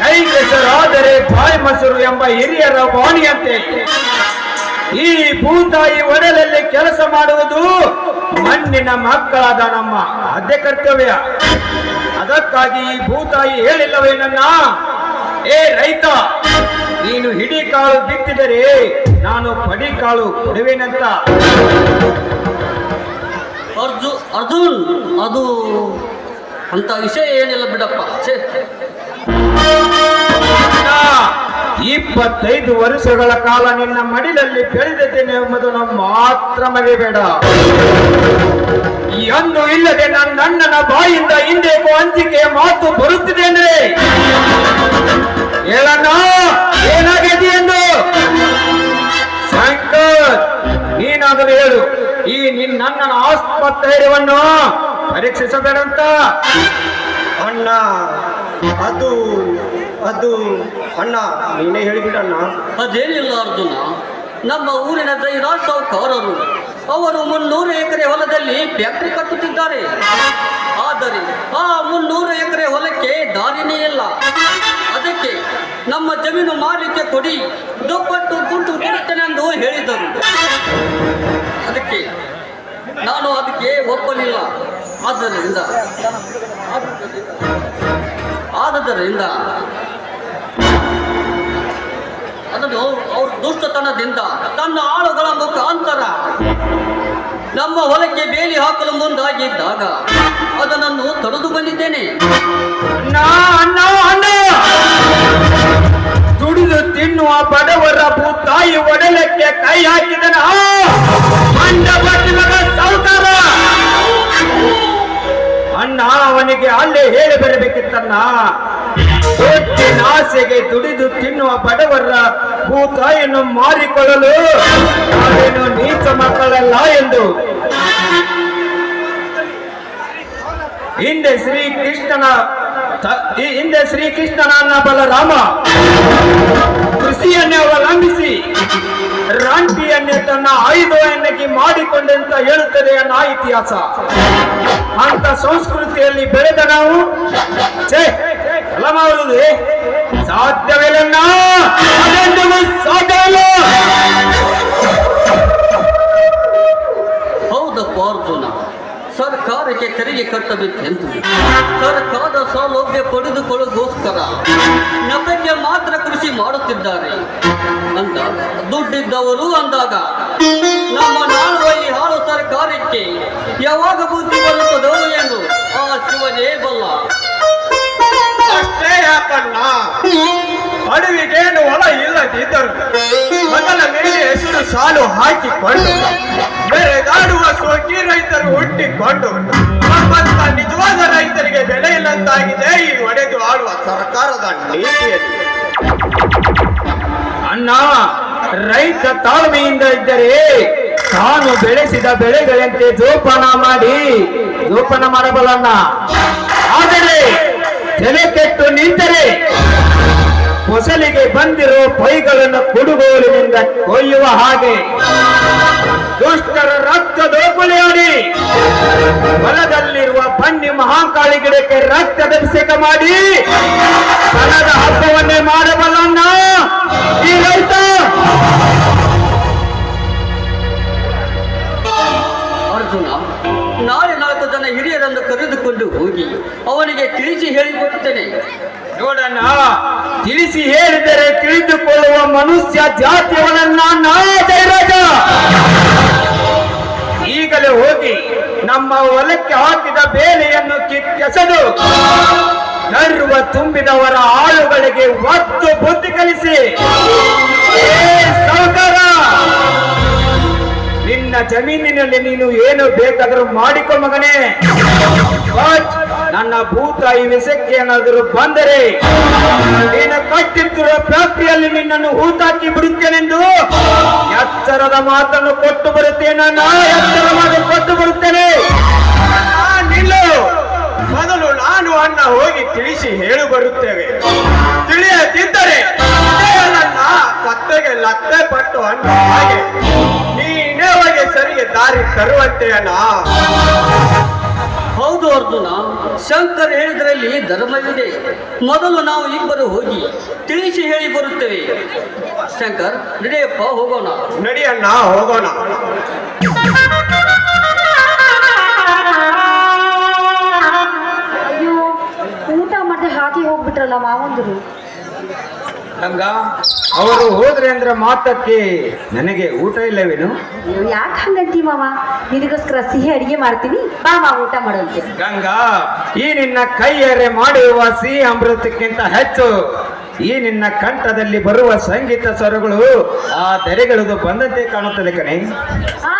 ಕೈ ಕೆಸರಾದರೆ ಬಾಯಿ ಮೊಸರು ಎಂಬ ಹಿರಿಯರ ವಾಣಿಯಂತೆ ಈ ಭೂತಾಯಿ ಒಡಲಲ್ಲಿ ಕೆಲಸ ಮಾಡುವುದು ಮಣ್ಣಿನ ಮಕ್ಕಳಾದ ನಮ್ಮ ಆದ್ಯ ಕರ್ತವ್ಯ. ಅದಕ್ಕಾಗಿ ಈ ಭೂತಾಯಿ ಹೇಳಿಲ್ಲವೇನನ್ನ, ಏ ರೈತ, ನೀನು ಹಿಡಿ ಕಾಳು ಬಿತ್ತಿದರೆ ನಾನು ಪಡಿ ಕಾಳು ಕೊಡುವೇನಂತ. ಅರ್ಜುನ್, ಅದು ಅಂತ ವಿಷಯ ಏನಿಲ್ಲ ಬಿಡಪ್ಪ. 25 ವರ್ಷಗಳ ಕಾಲ ನಿನ್ನ ಮಡಿಲಲ್ಲಿ ಬೆಳೆದಿದ್ದೇನೆ ಎಂಬುದನ್ನು ಮಾತ್ರ ಮರೆಯಬೇಡ. ಎಂದು ಇಲ್ಲದೆ ನನ್ನಣ್ಣನ ಬಾಯಿಂದ ಹಿಂದೆಗೂ ಅಂಜಿಕೆಯ ಮಾತು ಬರುತ್ತಿದೆ ಅಂದ್ರೆ ಹೇಳಣ್ಣ, ಏನಾಗಿದೆ ಎಂದು. ಶಂಕರ್, ನೀನಾದರೂ ಹೇಳು, ಈ ನಿನ್ನಣ್ಣನ ಆತ್ಮಸ್ಥೈರ್ಯವನ್ನು ಪರೀಕ್ಷಿಸಬೇಡಂತ. ಅಣ್ಣ, ಅದು ಅದು ಅಣ್ಣ, ನೀನೇ ಹೇಳಿಬಿಡಣ್ಣ. ಅದೇನಿಲ್ಲ ಅರ್ಜುನ, ನಮ್ಮ ಊರಿನ ಜೈರಾ ಸಾಹುಕಾರರು ಅವರು 300 ಎಕರೆ ಹೊಲದಲ್ಲಿ ಫ್ಯಾಕ್ಟರಿ ಕಟ್ಟುತ್ತಿದ್ದಾರೆ. ಆದರೆ ಆ 300 ಎಕರೆ ಹೊಲಕ್ಕೆ ದಾರಿನೇ ಇಲ್ಲ. ಅದಕ್ಕೆ ನಮ್ಮ ಜಮೀನು ಮಾರಲಿಕ್ಕೆ ಕೊಡಿ, ದುಪ್ಪಟ್ಟು ಗುಂಡು ಕೊಡುತ್ತೇನೆಂದು ಹೇಳಿದರು. ನಾನು ಅದಕ್ಕೆ ಒಪ್ಪಲಿಲ್ಲ. ಆದ್ದರಿಂದ ಅದನ್ನು ಅವ್ರ ದುಷ್ಟತನದಿಂದ ತನ್ನ ಆಳುಗಳ ಮುಖಾಂತರ ನಮ್ಮ ಹೊಲಕ್ಕೆ ಬೇಲಿ ಹಾಕಲು ಮುಂದಾಗಿದ್ದಾಗ ಅದನ್ನು ತಡೆದು ಬಂದಿದ್ದೇನೆ. ದುಡಿದು ತಿನ್ನುವ ಬಡವರ ಭೂತಾಯಿ ಒಡಲಕ್ಕೆ ಕೈ ಹಾಕಿದನ ಸಾಹುಕಾರ ಅಣ್ಣ. ಅವನಿಗೆ ಅಲ್ಲೇ ಹೇಳಿ ಬರಬೇಕಿತ್ತಣ್ಣ. ಆಸೆಗೆ ದುಡಿದು ತಿನ್ನುವ ಬಡವರ ಭೂತಾಯಿಯನ್ನು ಮಾರಿಕೊಳ್ಳಲು ನಾವೇನು ನೀಚ ಮಕ್ಕಳಲ್ಲ ಎಂದು. ಹಿಂದೆ ಶ್ರೀಕೃಷ್ಣನ ಬಲರಾಮ ಕೃಷಿಯನ್ನೇ ಅವಲಂಬಿಸಿ ರಾಂಟಿಯನ್ನೇ ತನ್ನ ಆಯುಧವನ್ನಾಗಿ ಮಾಡಿಕೊಂಡೆಂತ ಹೇಳುತ್ತದೆ ಅನ್ನೋ ಇತಿಹಾಸ. ಅಂತ ಸಂಸ್ಕೃತಿಯಲ್ಲಿ ಬೆಳೆದ ನಾವು ಎಲ್ಲ ಮಾಡುವುದು ಸಾಧ್ಯವಿಲ್ಲ. ಸಾಧ್ಯವಿಲ್ಲ. ಹೌದಪ್ಪ ಅರ್ಜುನ, ಸರ್ಕಾರಕ್ಕೆ ತೆರಿಗೆ ಕಟ್ಟಬೇಕೆಂದು ಸರ್ಕಾರದ ಸೌಲಭ್ಯ ಪಡೆದುಕೊಳ್ಳೋಗೋಸ್ಕರ ನಮಗೆ ಮಾತ್ರ ಕೃಷಿ ಮಾಡುತ್ತಿದ್ದಾರೆ ಅಂದಾಗ ದುಡ್ಡಿದ್ದವರು ಅಂದಾಗ ನಮ್ಮ ನಾಡುವ ಈ ಹಾಳು ಸರ್ಕಾರಕ್ಕೆ ಯಾವಾಗ ಬುದ್ಧಿ ಬರುತ್ತದೋ ಎಂದು ಆ ಶಿವನೇ ಬಲ್ಲ. ಅಷ್ಟೇ ಯಾಕಣ್ಣ, ಅಡವಿಗೇನು ಹೊಲ ಇಲ್ಲದಿದ್ದರು ಮೊದಲ ಮೇಲೆ ಹೆಸರು ಸಾಲು ಹಾಕಿಕೊಂಡು ಬೆಳೆದಾಡುವ ಸೋಕಿ ರೈತರು ಹುಟ್ಟಿಕೊಂಡು ನಮ್ಮಂತ ನಿಜವಾದ ರೈತರಿಗೆ ಬೆಲೆ ಇಲ್ಲಂತಾಗಿದೆ ಈ ಒಡೆದು ಆಳುವ ಸರ್ಕಾರದ ನೀತಿಯಲ್ಲಿ. ಅಣ್ಣ, ರೈತ ತಾಳ್ಮೆಯಿಂದ ಇದ್ದರೆ ತಾನು ಬೆಳೆಸಿದ ಬೆಳೆಗಳಂತೆ ಜೋಪಾನ ಮಾಡಬಲ್ಲಣ್ಣ. ಆದರೆ ತಲೆ ಕೆಟ್ಟು ನಿಂತರೆ ಫಸಲಿಗೆ ಬಂದಿರೋ ಪೈಗಳನ್ನು ಕುಡುಗೋಲಿನಿಂದ ಕೊಯ್ಯುವ ಹಾಗೆ ದುಷ್ಟರ ರಕ್ತ ದೋಪುಲಿಯಾಡಿ ಹೊಲದಲ್ಲಿರುವ ಬನ್ನಿ ಮಹಾಕಾಳಿ ಗಿಡಕ್ಕೆ ರಕ್ತಾಭಿಷೇಕ ಮಾಡಿ ಹಣದ ಹಬ್ಬವನ್ನೇ ಮಾಡಬಲ್ಲಣ್ಣ ಈ ರೈತ. ಅರ್ಜುನ, ನಾಳೆ 4 ಜನ ಹಿರಿಯರನ್ನು ಕರೆದುಕೊಂಡು ಹೋಗಿ ಅವನಿಗೆ ತಿಳಿಸಿ ಹೇಳಿಕೊಡುತ್ತೇನೆ. ನೋಡಣ್ಣ, ತಿಳಿಸಿ ಹೇಳಿದರೆ ತಿಳಿದುಕೊಳ್ಳುವ ಮನುಷ್ಯ ಜಾತಿಯವನನ್ನ ಜಯರಾಜ. ಈಗಲೇ ಹೋಗಿ ನಮ್ಮ ಹೊಲಕ್ಕೆ ಹಾಕಿದ ಬೇಲೆಯನ್ನು ಕಿತ್ತೆಸೆದು ಗರ್ವ ತುಂಬಿದವರ ಆಳುಗಳಿಗೆ ಒತ್ತು ಬುದ್ಧಿ ಕಲಿಸಿ, ಸಾಹುಕಾರ, ನಿನ್ನ ನಿನ್ನ ಜಮೀನಿನಲ್ಲಿ ನೀನು ಏನು ಬೇಕಾದರೂ ಮಾಡಿಕೊ ಮಗನೇ. ಬಟ್ ನನ್ನ ಭೂತಾಯಿ ವಿಷಕ್ಕೆ ಏನಾದರೂ ಬಂದರೆ ನೀನು ಕಟ್ಟಿತ್ತಿರುವ ಫ್ಯಾಕ್ಟರಿಯಲ್ಲಿ ನಿನ್ನನ್ನು ಹೂತಾಕಿ ಬಿಡುತ್ತೇನೆಂದು ಎಚ್ಚರದ ಮಾತನ್ನು ಕೊಟ್ಟು ಬರುತ್ತೇನೆ. ಎಚ್ಚರ ಮಾತು ಕೊಟ್ಟು ಬರುತ್ತೇನೆ. ನಿಲ್ಲು. ಮೊದಲು ನಾನು ಅಣ್ಣ ಹೋಗಿ ತಿಳಿಸಿ ಹೇಳು ಬರುತ್ತೇವೆ. ತಿಳಿಯದಿದ್ದರೆ ನನ್ನ ಕತ್ತೆಗೆ ಲತ್ತೆ ಪಟ್ಟು ಅಣ್ಣ ಹಾಗೆ ನೀನೇ ಹೋಗಿ ಸರಿಗೆ ದಾರಿ ತರುವಂತೆ ಅಣ್ಣ. ಹೌದು ಅರ್ಜುನ, ಶಂಕರ್ ಹೇಳಿದ್ರಲ್ಲಿ ಧರ್ಮವಿದೆ. ಮೊದಲು ನಾವು ಇಬ್ಬರು ಹೋಗಿ ತಿಳಿಸಿ ಹೇಳಿ ಬರುತ್ತೇವೆ. ಶಂಕರ್, ನಡೆಯಪ್ಪ, ಹೋಗೋಣ. ನಡಿಯಣ್ಣ, ಹೋಗೋಣ. ಅಯ್ಯೋ, ಊಟ ಮಾಡದೆ ಹಾಗೆ ಹೋಗ್ಬಿಟ್ರಲ್ಲ ಮಾವಂದರು. ಗಂಗ, ಅವರು ಹೋದ್ರೆ ಅಂದ್ರೆ ಮಾತಕ್ಕೆ ನನಗೆ ಊಟ ಇಲ್ಲವೇನು? ಯಾಕೆ ಹಂಗಂತಿ ಮಾವ? ನಿನಗೋಸ್ಕರ ಸಿಹಿ ಅಡಿಗೆ ಮಾಡ್ತೀನಿ, ಬಾ ಮಾವ, ಊಟ ಮಾಡೋಂತೆ. ಗಂಗಾ, ಈ ನಿನ್ನ ಕೈಯರೆ ಮಾಡುವ ಸಿಹಿ ಅಮೃತಕ್ಕಿಂತ ಹೆಚ್ಚು ಈ ನಿನ್ನ ಕಂಠದಲ್ಲಿ ಬರುವ ಸಂಗೀತ ಸ್ವರಗಳು ಆ ದರೆಗಳದು ಬಂದಂತೆ ಕಾಣುತ್ತದೆ ಕಣೆ. ಹಾ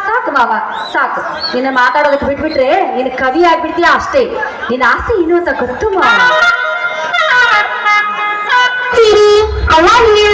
ಸಾಕು ಮಾವ, ಸಾಕು. ನಿನ್ನ ಮಾತಾಡೋದಕ್ಕೆ ಬಿಟ್ಬಿಟ್ರೆ ನಿನ್ನ ಕವಿ ಆಗ್ಬಿಡ್ತೀಯ ಅಷ್ಟೇ. ನಿನ್ನ ಆಸೆ ಏನು ಅಂತ ಗೊತ್ತು ಮಾವ. I love you.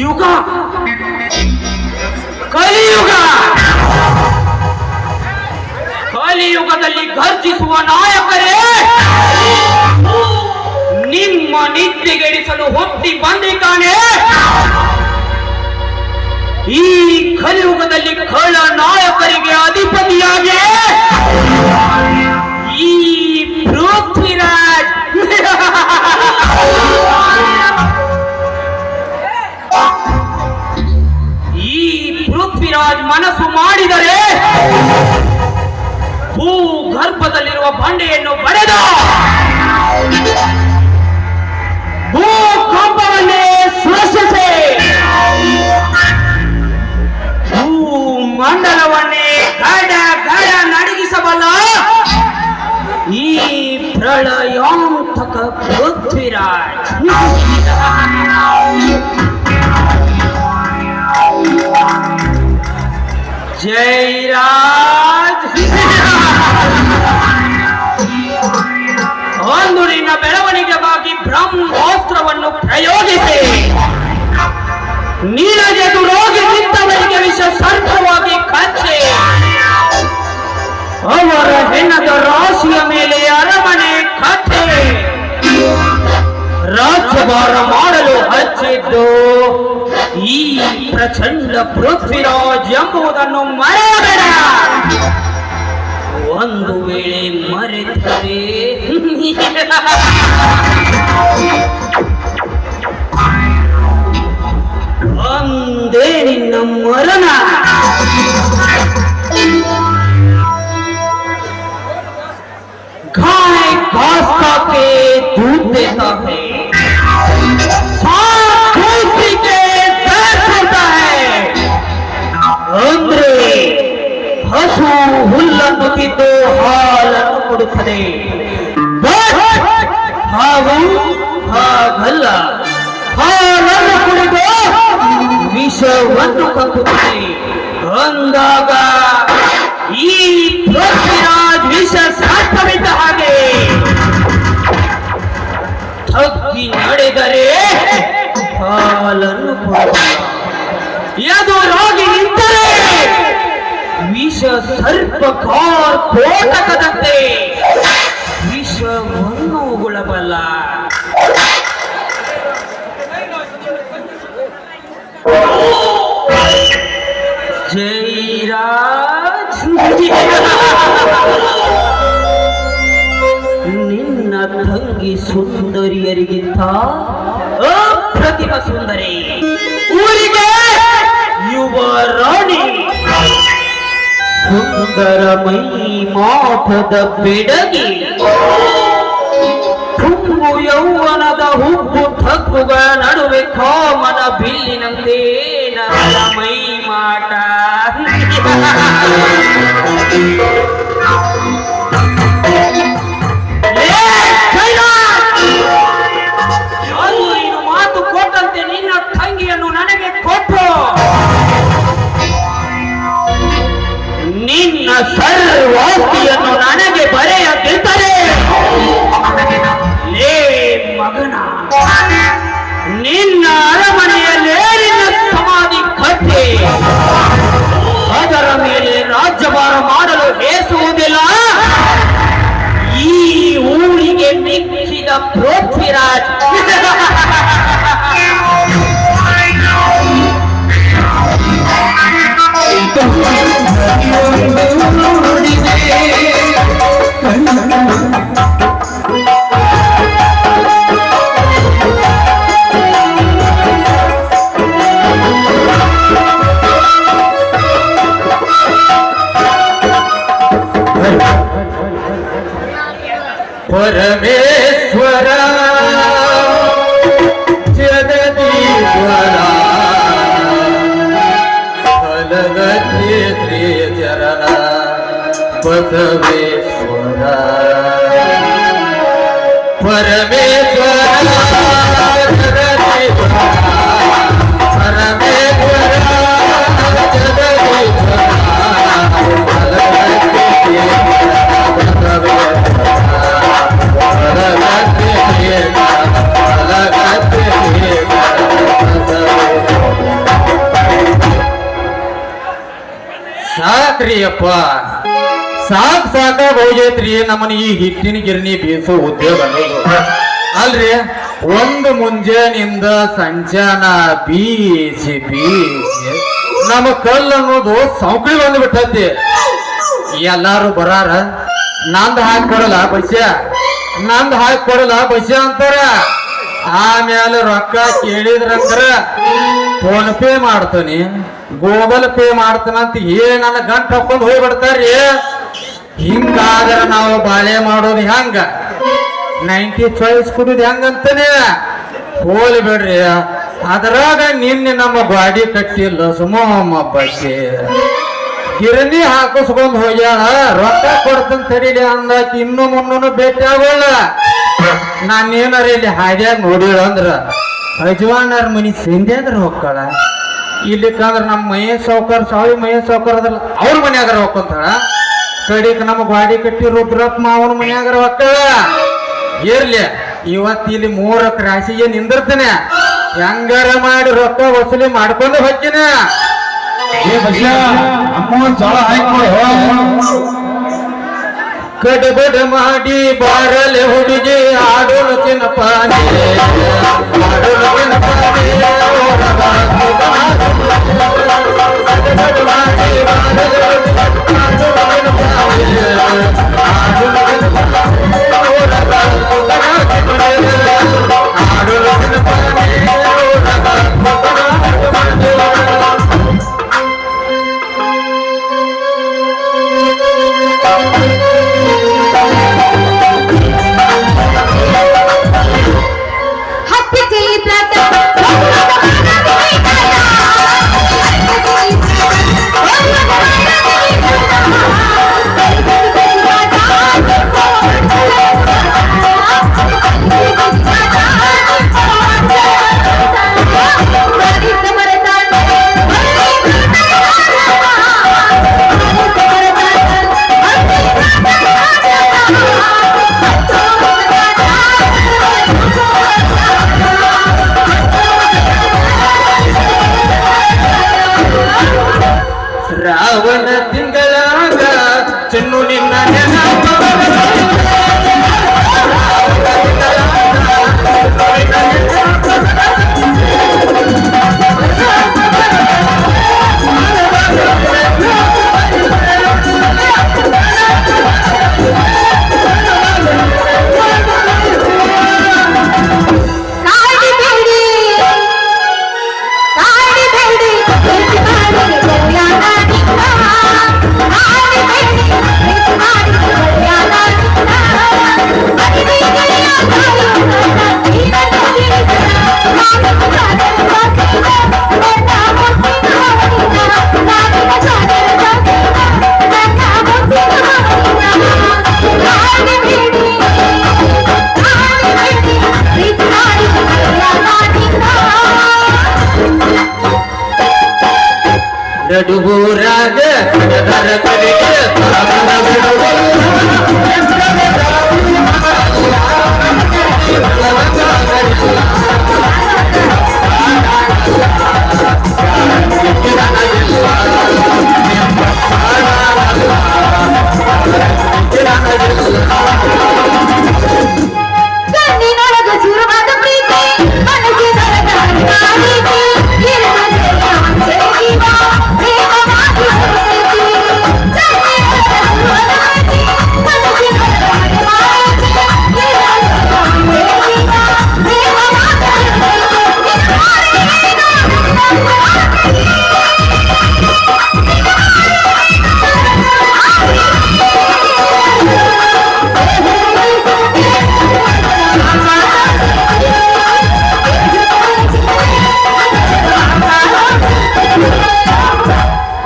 ಯುಗ ಕಲಿಯುಗ ಕಲಿಯುಗದಲ್ಲಿ ಗರ್ಜಿಸುವ ನಾಯಕರೇ ನಿಮ್ಮ ನಿದ್ರೆಗೆಡಿಸಲು ಹುಟ್ಟಿ ಬಂದಿದ್ದಾನೆ. ಈ ಕಲಿಯುಗದಲ್ಲಿ ಖಳ ನಾಯಕರಿಗೆ ಅಧಿಪತಿಯಾಗಿ ಈ ಪೃಥ್ವಿರಾಜ್ ಪೃಥ್ವಿರಾಜ್ ಮನಸ್ಸು ಮಾಡಿದರೆ ಭೂಗರ್ಭದಲ್ಲಿರುವ ಬಂಡೆಯನ್ನು ಬಡೆದು ಭೂಕಂಪವನ್ನೇ ಸೃಷ್ಟಿಸಿ ಭೂಮಂಡಲವನ್ನೇ ಗಡ ಗಡ ನಡಗಿಸಬಲ್ಲ ಈ ಪ್ರಳಯಾಂತಕ ಪೃಥ್ವಿರಾಜ್. ಜೈರಾಜ್, ಒಂದು ನಿನ್ನ ಬೆಳವಣಿಗೆಗಾಗಿ ಬ್ರಹ್ಮಾಸ್ತ್ರವನ್ನು ಪ್ರಯೋಗಿಸಿ ನೀನಗೆದುರೋಗಿ ನಿಂತವರಿಗೆ ವಿಷ ಸರ್ಪವಾಗಿ ಕಚ್ಚಿ ಅವರ ಹೆಣ್ಣದ ರಾಶಿಯ ಮೇಲೆ ಅರಮನೆ ಕಥೆ ರಾಜ್ಯಭಾರ ಮಾಡಲು ಹಚ್ಚಿದ್ದು ಈ ಪ್ರಚಂಡ ಪೃಥ್ವಿರಾಜ್ ಎಂಬುದನ್ನು ಮರೆಯಬೇಡ. ಒಂದು ವೇಳೆ ಮರೆತರೆ ಒಂದೇ ನಿನ್ನ ಮರಣ. ತಿದ್ದು ಹಾಲನ್ನು ಕೊಡುತ್ತದೆ. ಹಾವು ಹಾಗಲ್ಲ, ಹಾಲನ್ನು ಕುಡಿದು ವಿಷವನ್ನು ಕಕ್ಕುತ್ತದೆ. ಅಂದಾಗ ಈ ಪೃಥ್ವಿರಾಜ್ ವಿಷ ಸರ್ಪವಿದ್ದ ಹಾಗೆ ತಗ್ಗಿ ನಡೆದರೆ ಹಾಲನ್ನು ಕೊಡುವುದಿಲ್ಲ. ಎದುರಾಗಿ ನಿಂತರೆ ವಿಷ ಸರ್ಪ ಕೋಟಕದಂತೆ ವಿಷವನ್ನು ಉಗುಳಬಲ್ಲ. ಜೈರಾಜ್, ನಿನ್ನ ತಂಗಿ ಸುಂದರಿಯರಿಗಿಂತ ಅಪ್ರತಿಮ ಸುಂದರಿ, ಊರಿಗೆ ಯುವ ರಾಣಿ, ಸುಂದರ ಮೈ ಮಾಟದ ಬೆಡಗಿ, ತುಂಬು ಯೌವನದ ಹುಬ್ಬು ತಗ್ಗುಗಳ ನಡುವೆ ಕಾಮನ ಬಿಲ್ಲಿನಂತೆ ನನ್ನ ಮೈ ಮಾಟ. ನೀನು ಮಾತು ಕೊಟ್ಟಂತೆ ನಿನ್ನ ತಂಗಿಯನ್ನು ನನಗೆ ಕೊಟ್ಟು ನಿನ್ನ ಸರ್ವಾಸ್ತಿಯನ್ನು ನನಗೆ ಬರೆಯದಿದ್ದರೆ ಲೇ ಮಗನ, ನಿನ್ನ ಅರಮನೆಯಲ್ಲೇ ನಿನ್ನ ಸಮಾಧಿ ಕಟ್ಟಿ ಅದರ ಮೇಲೆ ರಾಜ್ಯಭಾರ ಮಾಡಲು ಹೇಸುವುದಿಲ್ಲ. ಈ ಊರಿಗೆ ಮಿಕ್ಕಿದ ಪೃಥ್ವಿರಾಜ್ ಪರಮೇಶ್ವರ ಜಗದೀಶ್ವರ ಫಲಗತಿ ಶ್ರೀ ಚರಣ ಬಸವೇಶ್ವರ ಪರಮೇಶ್ವರ ಜಗದೀಶ್ವರ ಪರಮೇಶ್ವರ ಜಗದೀಶ್ವರ ಸಾಕ್ರಿಯಪ್ಪ, ಸಾಕಾಗ ಹೋಗೈತ್ರಿ ನಮ್ಮನ್ನ ಈ ಹಿಟ್ಟಿನ ಗಿರಣಿ ಬೀಸೋ ಉದ್ಯೋಗ ಅನ್ನೋದು. ಅಲ್ರಿ, ಒಂದು ಮುಂಜಾನಿಂದ ಸಂಜಾನ ಬೀಸಿ ಬೀಸಿ ನಮ್ಮ ಕಲ್ಲು ಅನ್ನೋದು ಸೌಕಳಿ ಬಂದ್ಬಿಟ್ಟತಿ. ಎಲ್ಲಾರು ಬರಾರ, ನಂದು ಹಾಕೊಡಲ್ಲ ಬಸ್ಯ, ನಂದು ಹಾಕೊಡಲ್ಲ ಬಸ್ಯ ಅಂತಾರ. ಆಮೇಲೆ ರೊಕ್ಕ ಕೇಳಿದ್ರಂದ್ರ ಫೋನ್ ಪೇ ಮಾಡ್ತಾನೆ, ಗೂಗಲ್ ಪೇ ಮಾಡ್ತಾನಂತ ನನ್ನ ಗಂಟು ಹಾಕೊಂಡು ಹೋಗ್ಬಿಡ್ತಾರ್ರಿ. ಹಿಂಗಾದ್ರ ನಾವು ಬಾಳೆ ಮಾಡೋದು ಹೆಂಗ, 90 ಚಾಯ್ಸ್ ಕುಡಿದು ಹೆಂಗಂತಾನೆ ಹೋಲಿ ಬಿಡ್ರಿ. ಅದ್ರಾಗ ನಿನ್ನೆ ನಮ್ಮ ಗಾಡಿ ಕಟ್ಟಿಲ್ಲ ಸುಮ್ಮ ಬಸ್ಸಿ ಗಿರಣಿ ಹಾಕಿಸ್ಕೊಂಡ್ ಹೋಗ್ಯಾಳ. ರೊಕ್ಕ ಕೊಡ್ತಂತ ತಡೀಲಿ ಅಂದಾಕಿ ಇನ್ನು ಮುನ್ನೂ ಭೇಟಿ ಆಗೋಲ್ಲ. ನಾನೇನಾರ ಇಲ್ಲಿ ಹಾದ್ಯಾಗ ನೋಡಿಳ ಅಂದ್ರ ಯಜಮಾನರ ಮನಿ ಸಿಂಧ್ಯಾದ್ರ ಹೋಗ್ತಾಳ. ಇಲ್ಲಿಕಂದ್ರ ನಮ್ಮ ಮಹೇಶ್ ಸಾವ್ಕಾರ ಸಾವಿ ಮಹೇಶ್ ಸಾವ್ಕಾರ ಅದಲ್ಲ ಅವ್ರ ಮನ್ಯಾಗಾರ ಹೋಗ್ಕೊಂತಾಳ. ಕಡಿಕ್ ನಮ್ಮ ಗಾಡಿ ಕಟ್ಟಿ ರುದ್ರಪ್ಪ ಮಾವನ ಮನ್ಯಾಗಾರ ಹೋಗ್ತಾಳ. ಇರ್ಲಿ, ಇವತ್ತು ಇಲ್ಲಿ 3 ರಾಶಿಗೆ ನಿಂದಿರ್ತೇನೆ. ಹೆಂಗಾರ ಮಾಡಿ ರೊಕ್ಕ ವಸೂಲಿ ಮಾಡ್ಕೊಂಡು ಹೋಗ್ತೀನಿ. ಕಡಬಡ ಮಾಡಿ ಬಾರಲೆ ಹುಡುಗಿ ಆಡೋಣ ಚಿನ್ನಪಾನೆ, ಆಡೋಣ ಚಿನ್ನಪಾನೆ, ಕಡಬಡ ಮಾಡಿ ಬಾರಲೆ ಹುಡುಗಿ ಆಡೋಣ Happy ನಡುಗೂರಾಗ ಕಡದರ ಕಡೆಗೆ ತಾವನ ಬಿಡುವಲ್ಲ. ಕಣ್ಣಿನೊಳಗ ಶುರುವಾದ ಪ್ರೀತಿ ಮನಸ್ಸಿನೊಳಗ ಕಾಲಿಗೆ ಇರುವುದಿಲ್ಲ ಜೀವ ಪ್ರೇಮ ಮಾತು ಹೊರತೈತಿ. ಕಣ್ಣಿನೊಳಗ ಶುರುವಾದ ಪ್ರೀತಿ ಮನಸ್ಸಿನೊಳಗ ಕಾಲಿಗೆ ಇರುವುದಿಲ್ಲ ಜೀವ ಪ್ರೇಮ ಮಾತು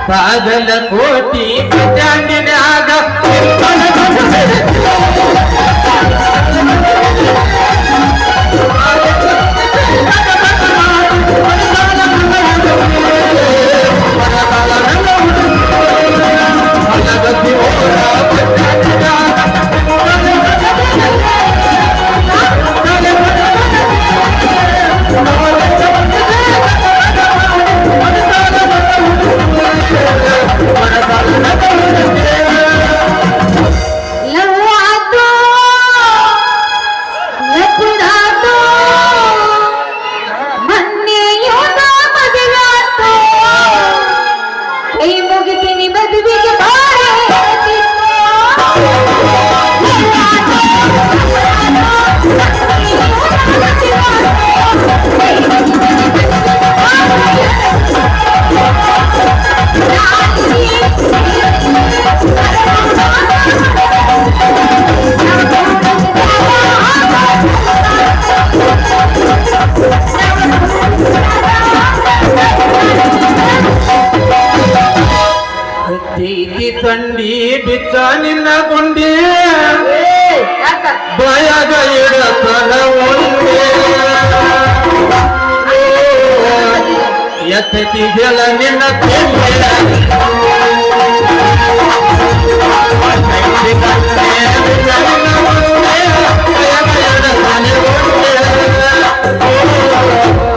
ಪಾಗಲ ಕೋಟಿ ಚಾಂದಿನಾಗ ಲವ್ವಾತು ಲಪುಡಾತು ಮೊನ್ನೆಯೋದ ಮದುವಾತು ಕೈ ಮುಗಿತೀನಿ ಮದುವೆಗೆ ಬಾರೆ ಹತ್ತಿ ತಂಡಿ ಬಿಚ್ಚ ನಿನ್ನ ಗುಂಡಿ ಬಾಯಾಗ ಇಡತನ ಉಂಡೆ ಎತ್ತತಿ ಗೆಲ ನಿನ್ನ ತಿಂಡೆ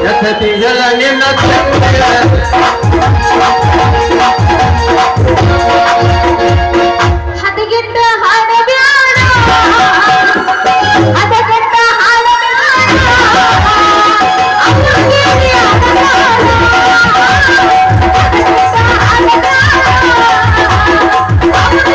ಎತ್ತತಿ ಗೆಲ ನಿನ್ನ ತಿಂಡೆ ಹದಗೆಟ್ಟ ಹಾಡಬ್ಯಾಡ ಹದಗೆಟ್ಟ ಹಾಡಬ್ಯಾಡ ಅಪ್ಪುಗೇರಿ ಹಾಡಬ್ಯಾಡ ಹದಗೆಟ್ಟ ಹಾಡಬ್ಯಾಡ ಅಪ್ಪುಗೇರಿ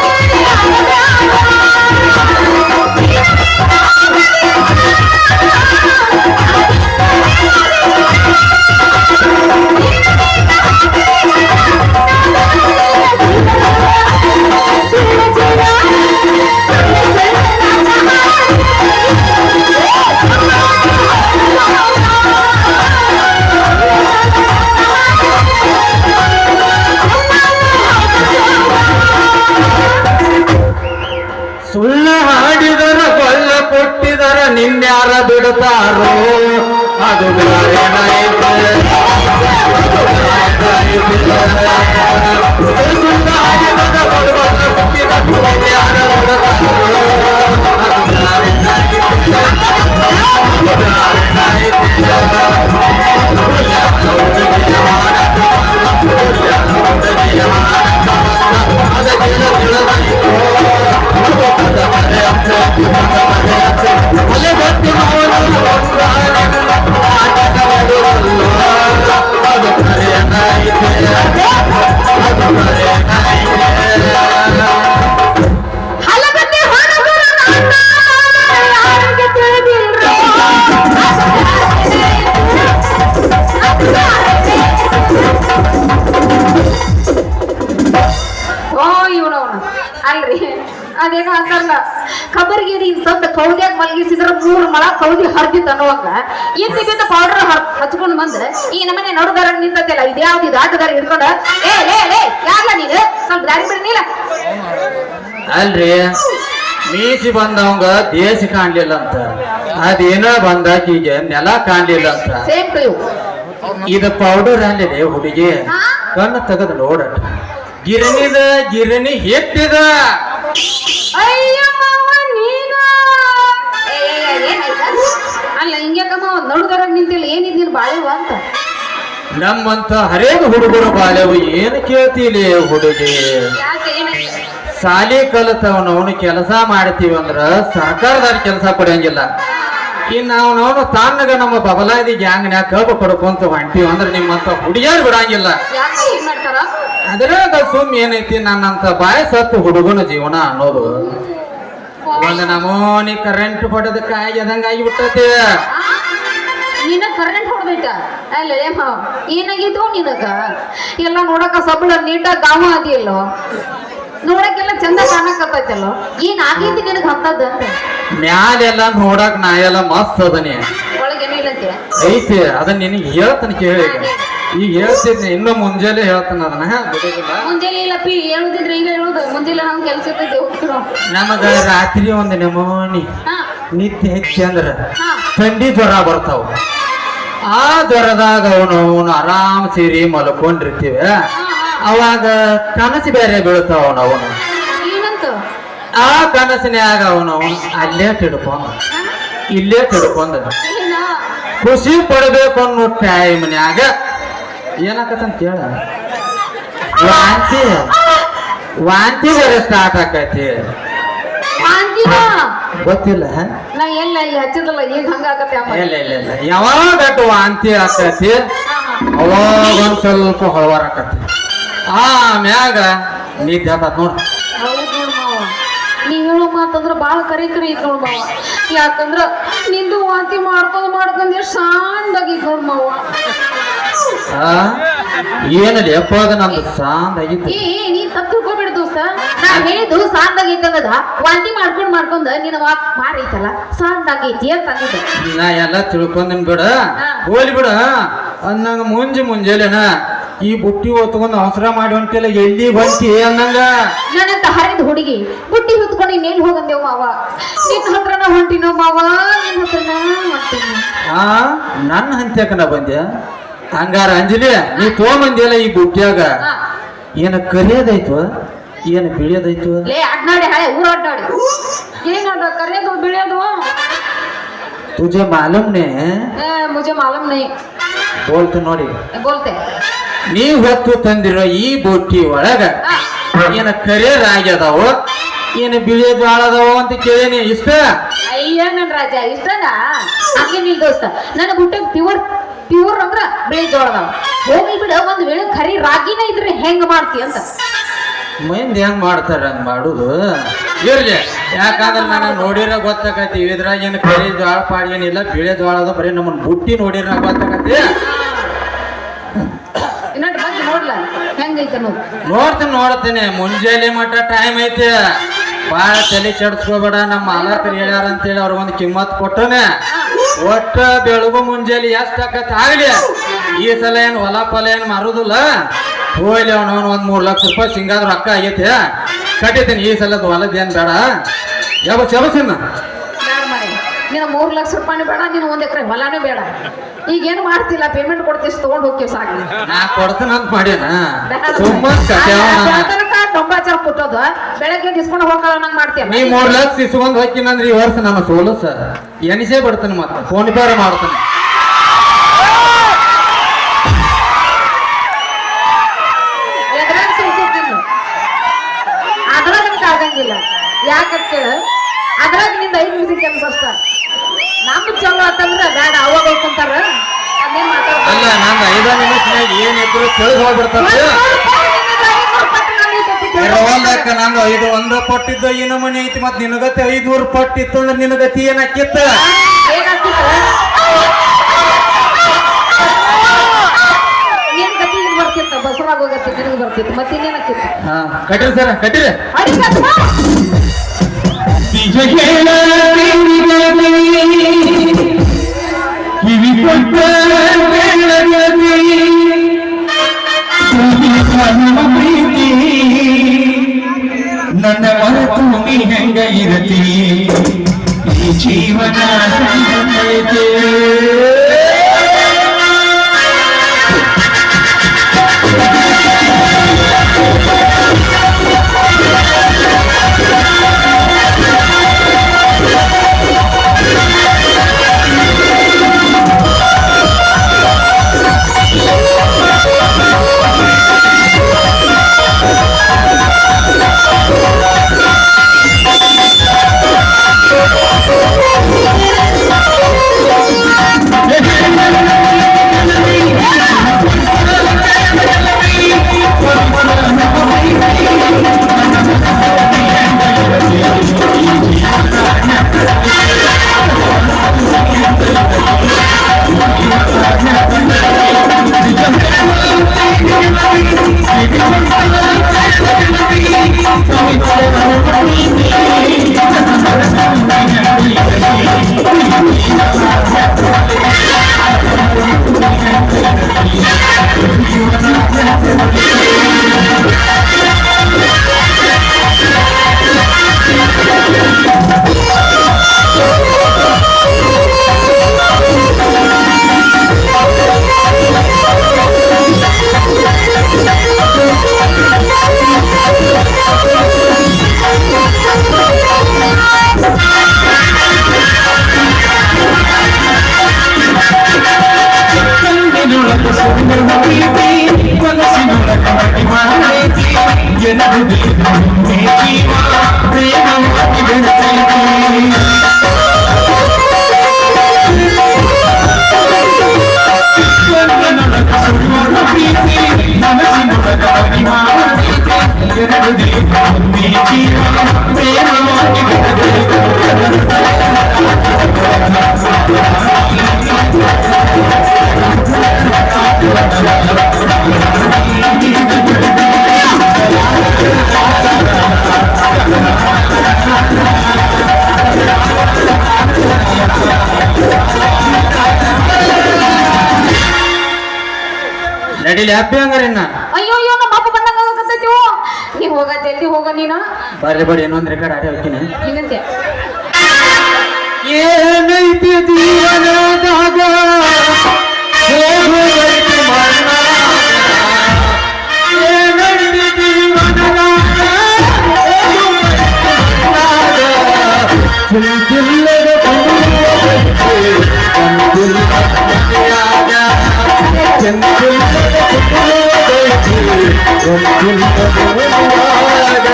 ಸುಳ್ಳ ಹಾಡಿದರ ಕೊಲ್ಲ ಕೊಟ್ಟಿದರ ನಿನ್ಯಾರ ಬಿಡುತ್ತಾರೋ ಅದು ಸುಳ್ಳ ಹಾಡಿದರ ಕೊಲ್ಲ ಕೊಟ್ಟಿದರ ನಿನ್ಯಾರ ಹಲಗತ್ತೆ ಹೊರಗುರ ನಾಟ ಯಾರಿಗೆ ತಿಳಿದಿಲ್ರೋ ಓ ಇವನವನು ಅಲ್ರಿ ಅದೇನೋ ಅಂತಾರಲ್ಲ ಕಬರ್ಗೇರಿ ತಂದ ಕೌದ್ಯಾಗ ಮಲಗಿಸಿದ್ರ 3 ಮೊಳ ಕೌದಿ ಹರಿದಿತ್ತು ಅನ್ನುವಾಗ ಬಿದ್ದ ಪೌಡರ್ ಹಚ್ಕೊಂಡ್ ಬಂದ್ರೆ ಈ ನಮ್ಮನೆ ನಡುದಾರ ನಿಂತಲ್ಲ ಇದ್ಯಾವ್ದು ಇದು ಆಟಗಾರ ಹಿಡ್ಕೊಂಡ ಲೇ ಲೇ ಲೇ ಯಾಕ ನೀನು ಸ್ವಲ್ಪ ದಾರಿ ಬಿಡ್ನಿಲ್ಲ ಅಲ್ರಿ ಮೀಸಿ ಬಂದವಂಗ ದೇಶ ಕಾಣ್ಲಿಲ್ಲ ಅಂತ ಅದೇನೋ ಬಂದಾಕೀಗ ನೆಲ ಕಾಣ್ಲಿಲ್ಲ ಅಂತ ಸೇಮ್ ಟು ಯು ಇದು ಪೌಡರ್ ಅಲ್ಲಿದೆ ಹುಡುಗಿ ಕಣ್ಣು ತೆಗೆದು ನೋಡಟ ಗಿರಣಿದ ಗಿರಣಿ ಹೆಟ್ಟಿದ ಅಯ್ಯ ಮಾವ ನೀನ ಅಲ್ಲ ಹಿಂಗ್ಯಾಕಮ್ಮ ನೋಡುದರಾಗ ನಿಂತಿಲ್ಲ ಏನಿದ್ ನೀನು ಬಾಳೆವ ಅಂತ ನಮ್ಮಂತ ಹರೇದು ಹುಡುಗರು ಬಾಳೆವು ಏನು ಕೇಳ್ತೀಲಿ ಹುಡುಗಿ ಯಾಕೆ ಏನಾಯ್ತು ಸಾಲಿ ಕಲಿತವನವನು ಕೆಲಸ ಮಾಡ್ತೀವಿ ಅಂದ್ರ ಸರ್ಕಾರದಾಗ ಕೆಲಸ ಕೊಡಂಗಿಲ್ಲ ಇನ್ನು ಅವನವನು ತಾನಾಗ ನಮ್ಮ ಬಬಲಾದಿ ಗ್ಯಾಂಗ್ನ್ಯಾಗ ಕಬ್ಬು ಕೊಡ್ಕೊಂತ ಹೊಂಟಿವಿ ಅಂದ್ರೆ ನಿಮ್ಮಂತ ಹುಡುಗಿಯರು ಬಿಡಂಗಿಲ್ಲ ಯಾಕೆ ಏನ್ ಮಾಡ್ತಾರ ಅದ್ರಾಗ ಸುಮ್ ಏನೈತಿ ನನ್ನಂತ ಬಾಯಿ ಸತ್ತು ಹುಡುಗನ ಜೀವನ ಅನ್ನೋದು ಒಂದು ನಮೂನಿ ಕರೆಂಟ್ ಹೊಡೆದ ಕಾಯಿ ಅದಂಗ ಆಗಿಬಿಟ್ಟತಿ ನಿನ್ನ ಕರೆಂಟ್ ಹೊಡೆದೈತ ಅಲ್ಲ ಮಾವ ಏನಾಗಿತ್ತು ನಿನಗ ಎಲ್ಲ ನೋಡಕ ಸಬಳ ನೀಟಾಗಿ ಗಾವ ಅದಿಯಲ್ಲೋ ನೋಡಕ್ಕೆಲ್ಲ ಚಂದ ಕಾಣಕತ್ತೈತಲ್ಲೋ ಏನ್ ಆಗೈತಿ ನಿನಗ ಅಂತದ್ದು ಅಂತ ಮ್ಯಾಲೆಲ್ಲ ನೋಡಕ್ ನಾ ಎಲ್ಲ ಮಸ್ತ್ ಅದನಿ ಒಳಗೇನಿಲ್ಲಂತೆ ಐತಿ ಅದನ್ನ ನಿನಗೆ ಹೇಳ್ತಾನೆ ಕೇಳಿ ಈಗ ಹೇಳ್ತಿದ್ನಿ ಇನ್ನು ಮುಂಜಾನೆ ಹೇಳ್ತಾನ ಅದನ್ನ ಬಿಡುದಿಲ್ಲ ಮುಂಜಾನೆ ಇಲ್ಲ ಪಿ ಹೇಳುದಿದ್ರೆ ಈಗ ಹೇಳುದು ಮುಂಜಾನೆ ನಮ್ಗೆ ಕೆಲ್ಸ ಇರ್ತೈತಿ ಹೋಗ್ತಿರೋ ನಮಗ ರಾತ್ರಿ ಒಂದು ನಮೂನಿ ಹಾ ನಿತ್ಯ ಹೆಚ್ಚಂದ್ರ ಹಾ ಥಂಡಿ ಜ್ವರ ಬರ್ತಾವ ಆ ಜ್ವರದಾಗ ಅವನು ಆರಾಮ್ ಸೇರಿ ಮಲ್ಕೊಂಡಿರ್ತೀವಿ ಅವಾಗ ಕನಸು ಬೇರೆ ಬೀಳ್ತಾವ ಅವನು ಏನಂತ ಆ ಕನಸಿನ್ಯಾಗ ಅವನು ಅಲ್ಲೇ ತಿಡ್ಕೊಂಡ ಇಲ್ಲೇ ತಿಡ್ಕೊಂಡ ಏನ ಖುಷಿ ಪಡ್ಬೇಕು ಅನ್ನೋ ಟೈಮ್ನ್ಯಾಗ ಏನಾಕತ್ತಂತ ಕೇಳ ವಾಂತಿ ವಾಂತಿ ಬೇರೆ ಸ್ಟಾರ್ಟ್ ಆಕೈತಿ ಅಂತೀನ ಗೊತ್ತಿಲ್ಲ ನಾ ಎಲ್ಲ ಈ ಹಚ್ಚಿದಲ್ಲ ಈಗ ಹಂಗಾಗತ್ತೆ ಅಮ್ಮ ಇಲ್ಲ ಇಲ್ಲ ಇಲ್ಲ ಯಾವಾಗ ಅಟ್ಟು ವಾಂತಿ ಆಕೈತಿ ಅವಾಗ ಒಂದ್ ಸ್ವಲ್ಪ ಹೊಳವಾರ ಆಕತಿ ಆಮ್ಯಾಗ ನಿದ್ದೆ ಆತತ್ ನೋಡ್ ಹೌದ್ ನೋಡ್ ಮಾವ ನೀ ಹೇಳೋ ಮಾತಂದ್ರ ಬಾಳ ಕರಿ ಐತ್ ನೋಡ್ ಮಾವ ಯಾಕಂದ್ರ ನಿಂದು ವಾಂತಿ ಮಾಡ್ಕೊಂಡ್ ಎಷ್ಟು ಸಣ್ಣದಾಗಿತ್ ನೋಡ್ ಮಾವ ಆ ಏನಲ್ಲಿ ಎಪ್ಪ ಅದ ನಂದು ಸಾಂದ್ ಆಗಿತ್ತು ನೀ ತಪ್ಪು ತಿಳ್ಕೊಬೇಡ ದೋಸ್ತ ನಾ ಹೇಳಿದ್ದು ಸಾಂದಾಗೈತದ ವಾಂತಿ ಮಾಡ್ಕೊಂಡ್ ನಿನ್ನ ವಾಕ್ ಮಾಡೈತಲ್ಲ ಸಾಂದಾಗೈತಿ ಅಂತ ಅಂದಿದ್ದೆ ನಾ ಎಲ್ಲ ತಿಳ್ಕೊಂದಿನ್ ಬಿಡ ಹೋಲಿ ಬಿಡ ಅನ್ನಂಗ ಮುಂಜಾನೆನ ಈ ಬುಟ್ಟಿ ಹೊತ್ಕೊಂಡ್ ಅವಸರ ಮಾಡಿ ಹೊಂಟಿಲ್ಲ ಎಲ್ಲಿ ಬಂತಿ ಅನ್ನಂಗ ನನ್ನಂತ ಹರಿದ ಹುಡುಗಿ ಬುಟ್ಟಿ ಹೊತ್ಕೊಂಡು ಇನ್ನೇನ್ ಹೋಗಂದೇವ್ ಮಾವ ನಿನ್ ಹತ್ರನ ಹೊಂಟಿನೋ ಮಾವ ನಿನ್ ಹತ್ರನ ಹೊಂಟಿನ ಆ ನನ್ನ ಹಂತ್ಯಾಕನ ಬಂದ್ಯ ಹಂಗಾರ ಅಂಜಲಿ ನೀ ತಗೊಂಬಂದಿಯಲ್ಲ ಈ ಬುಟ್ಟಿಯಾಗ ಏನ ಕರಿಯೋದೈತು ಏನ ಬಿಳಿಯೋದೈತು ಲೇ ಅಡ್ನಾಡಿ ಹಳೆ ಊರ ಅಡ್ನಾಡಿ ಏನದ ಕರೆಯೋದು ಬಿಳಿಯೋದು ತುಜೆ ಮಾಲೂಮ್ನೆ ಮುಜೆ ಮಾಲೂಮ್ ನೈ ಬೋಲ್ತು ನೋಡಿ ಬೋಲ್ತೆ ನೀವ್ ಹೊತ್ತು ತಂದಿರೋ ಈ ಬುಟ್ಟಿ ಒಳಗ ಏನ ಕರಿಯರಾಗ್ಯದಾವ ಏನ ಬಿಳಿಯ ಜ್ವಾಳ ಅದಾವ ಅಂತ ಕೇಳೇನಿ ಇಷ್ಟ ಅಯ್ಯ ನನ್ ರಾಜ ಇಷ್ಟನ ಹಂಗೆ ನಿಲ್ ದೋಸ್ತ ನನ್ನ ಬುಟ್ಟ ಪ್ಯೂರ್ ಅಂದ್ರ ಬಿಳಿ ಜೋಳದವ ಹೋಗಿ ಬಿಡ ಒಂದ್ ವೇಳೆ ಖರಿ ರಾಗಿನ ಇದ್ರೆ ಹೆಂಗ್ ಮಾಡ್ತಿ ಅಂತ ಮಂದಿ ಹೆಂಗ್ ಮಾಡ್ತಾರ ಹಂಗ್ ಮಾಡುದು ಇರ್ಲಿ ಯಾಕಂದ್ರ ನಾನು ನೋಡಿರ ಗೊತ್ತಾಕತಿ ಇದ್ರಾಗ ಏನ್ ಕರಿ ಜ್ವಾಳ ಪಾಡಿ ಏನಿಲ್ಲ ಬಿಳಿ ಜ್ವಾಳ ಅದ ಬರೀ ನಮ್ಮನ್ ಬುಟ್ಟಿ ನೋಡಿರ ಗೊತ್ತಾಕತಿ ಇನ್ನೊಂದು ಬಂದು ನೋಡ್ಲ ಹೆಂಗೈತೆ ನೋಡ್ತೀನಿ ಮುಂಜಾನೆ ಮಟ್ಟ ಟೈಮ್ ಐತಿ ಬಾಳ ತಲೆ ಕೆಡ್ಸ್ಕೋಬೇಡ ನಮ್ಮ ಮಾಲಕರು ಹೇಳ್ಯಾರ ಅಂತೇಳಿ ಅವ್ರ ಒಂದು ಕಿಮ್ಮತ್ ಕೊಟ್ಟನೆ ಒಟ್ಟ ಬೆಳಗು ಮುಂಜಾನೆ ಎಷ್ಟ್ ಆಕತ್ ಆಗ್ಲಿ ಈ ಸಲ ಏನ್ ಹೊಲ ಫಲ ಏನ್ ಮಾರುದಿಲ್ಲ ಹೋಗ್ಲಿ ಅವನವನ್ ಒಂದ್ 3 ಲಕ್ಷ ರೂಪಾಯಿ ಸಿಂಗಾದ್ರ ರೊಕ್ಕ ಆಗೈತಿ ಕಟ್ಟಿತೀನಿ ಈ ಸಲದ ಹೊಲದ ಏನ್ ಬೇಡ ಚಬಸಿನ ಬೇಡ ಮಾಡಿ ನೀನು 3 ಲಕ್ಷ ರೂಪಾಯಿ ಬೇಡ ನೀನು 1 ಎಕರೆ ಹೊಲಾನೇ ಬೇಡ ಈಗೇನು ಮಾಡ್ತಿಲ್ಲ ಪೇಮೆಂಟ್ ಕೊಡ್ತೀವಿ ತಗೊಂಡ್ ಹೋಗ್ತೀವಿ ಸಾಕು ನಾ ಕೊಡ್ತೀನಿ ಅಂತ ಮಾಡ್ಯಾನ ಟೊಂಬಾಚಾರ ಕೊಟ್ಟೋದು ಬೆಳಗ್ಗೆ ದಿಸ್ಕೊಂಡು ಹೋಗಲ್ಲ ನಂಗೆ ಮಾಡ್ತೀಯ ನೀ 3 ಲಕ್ಷ ಇಸ್ಕೊಂಡ್ ಹೋಗ್ತೀನಂದ್ರೆ ಈ ವರ್ಷ ನನ್ನ ಸೋಲು ಸರ್ ಎನಿಸೇ ಬಿಡ್ತಾನೆ ಮತ್ತೆ ಫೋನ್ ಪೇ ಮಾಡ್ತಾನೆ ಎದ್ರಾಗ ಸುಳ್ಸಿದ್ದೀನಿ ಅದ್ರಾಗ ನಮ್ಗೆ ಆಗಂಗಿಲ್ಲ ಯಾಕಂತ ಅದ್ರಾಗ ನಿಂದ 5 ನಿಮಿಷ ಕೆಲಸ ಅಷ್ಟ ನಮ್ದು ಚಲೋ ಆತಂದ್ರ ಬೇಡ ಅವಾಗ ಹೋಗ್ಕೊಂತಾರ ಅದೇನ್ ಅಲ್ಲ ನಂದು 5 ನಿಮಿಷನಾಗ ಏನಿದ್ರು ತಿಳಿದು ಹೋಗ್ಬಿಡ್ತಾರೆ ಇರೋದಕ್ಕ ನಂದು 5 1 ಪಟ್ಟಿದ್ದ ಏನೋ ಮನೆ ಐತಿ ಮತ್ ನಿನಗತ್ತೆ 500 ಪಟ್ಟಿತ್ತು ಅಂದ್ರೆ ನಿನಗತಿ ಏನಾಕಿತ್ತ ಏನ್ ಗತಿ ಇದು ಬರ್ತಿತ್ತ ಬಸರಾಗ ಹೋಗತ್ತೆ ನಿನಗೆ ಬರ್ತಿತ್ತು ಮತ್ತೆ ಇನ್ನೇನಾಕಿತ್ತು ಹಾ ಕಟ್ಟಿರಿ ಸರ್ ಕಟ್ಟಿರಿ ನನ್ನ ಮರೆತು ನೀ ಹೆಂಗ ಇರತಿ ಈ ಜೀವನ ಸಂಗತಿ. ನಡೀಲಿ ಹಬ್ಬಿ ಹಂಗಾರಿನ್ನ ಅಯ್ಯೋ ಅಯ್ಯೋ ನಮ್ಮ ಅಪ್ಪ ಬಂದಂಗ ಆಗತ್ತೈತಿ ನೀವ್ ಹೋಗ ಜಲ್ದಿ ಹೋಗ ನೀನ ಬರ್ರಿ ಬರ್ರಿ ಇನ್ನೊಂದ್ ರೆಕಾರ್ಡ್ ಆಡಿ ಹೋಗ್ತೀನಿ ಹಿಂಗಂತೆ ಏನೈತಿ ಜೀವನದಾಗ ಹೋಗುವೈತಿ ಮಣ್ಣಾಗ. ಏನೈತಿ ಜೀವನದಾಗ ಹೋಗುವೈತಿ ಮಣ್ಣಾಗ. ಚಿಂತಿಲ್ಲದ ಬದುಕೈತಿ, ಚಿಂತಿಲ್ಲದ ಮನೆಯಾಗ. ಚಿಂತಿಲ್ಲದ ಬದುಕೈತಿ, ಚಿಂತಿಲ್ಲದ ಮನೆಯಾಗ.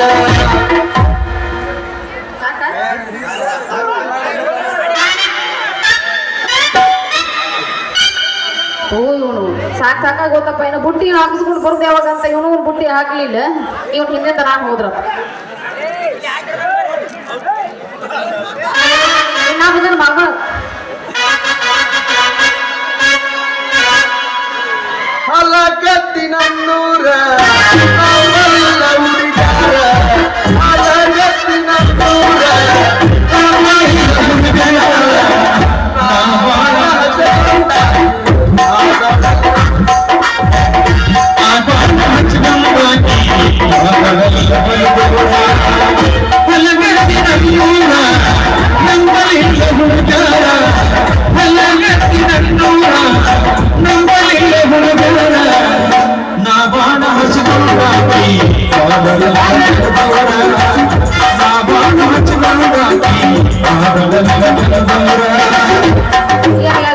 ಇವನು ಸಾಕಾಗಿ ಗೊತ್ತಪ್ಪ ಇನ್ನು ಬುಟ್ಟಿ ಹಾಕಿಸ್ಕೊಂಡು ಬರುದು ಯಾವಾಗ ಅಂತ ಇವನು ಬುಟ್ಟಿ ಹಾಕ್ಲಿಲ್ಲ ಇವನು ಹಿಂದೆ ನಾನು ಹೋದ್ರ ಇನ್ನ ಮಗ ಹಲಗತ್ತಿ ನನ್ನೂರ ಅವರೆಲ್ಲ ಹುಡುಗಾರ ಹಲಗತ್ತಿ ನನ್ನೂರ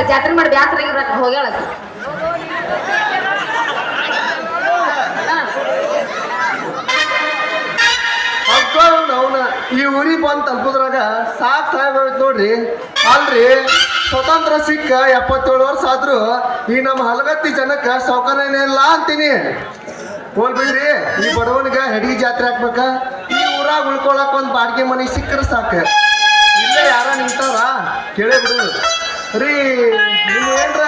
ಜಾತ್ರೆ ಮಾಡಿ ಬ್ಯಾಸರ ಹೋಗ್ಯಾಳ ಅವನ ಈ ಊರಿಗೆ ಬಂದು ತಲುಪುದ್ರಾಗ ಸಾಕ್ ಸಾಯ್ಬೇಕು ನೋಡ್ರಿ ಅಲ್ರಿ ಸ್ವತಂತ್ರ ಸಿಕ್ಕ 77 ವರ್ಷ ಆದ್ರೂ ಈ ನಮ್ಮ ಹಲಗತ್ತಿ ಜನಕ್ಕ ಸೌಕರ್ಯನೇ ಇಲ್ಲ ಅಂತೀನಿ ಹೋಲ್ ಬಿಡ್ರಿ ಈ ಬಡವನಿಗ ಹೆಡ್ಗಿ ಜಾತ್ರೆ ಹಾಕ್ಬೇಕ ಈ ಊರಾಗ ಉಳ್ಕೊಳಕ್ ಒಂದ್ ಬಾಡಿಗೆ ಮನೆ ಸಿಕ್ಕರೆ ಸಾಕ ಇಲ್ಲೇ ಯಾರ ನಿಂತಾರ ಕೇಳೇ ಬಿಡು ರೀ ನೀವು ಏನ್ರ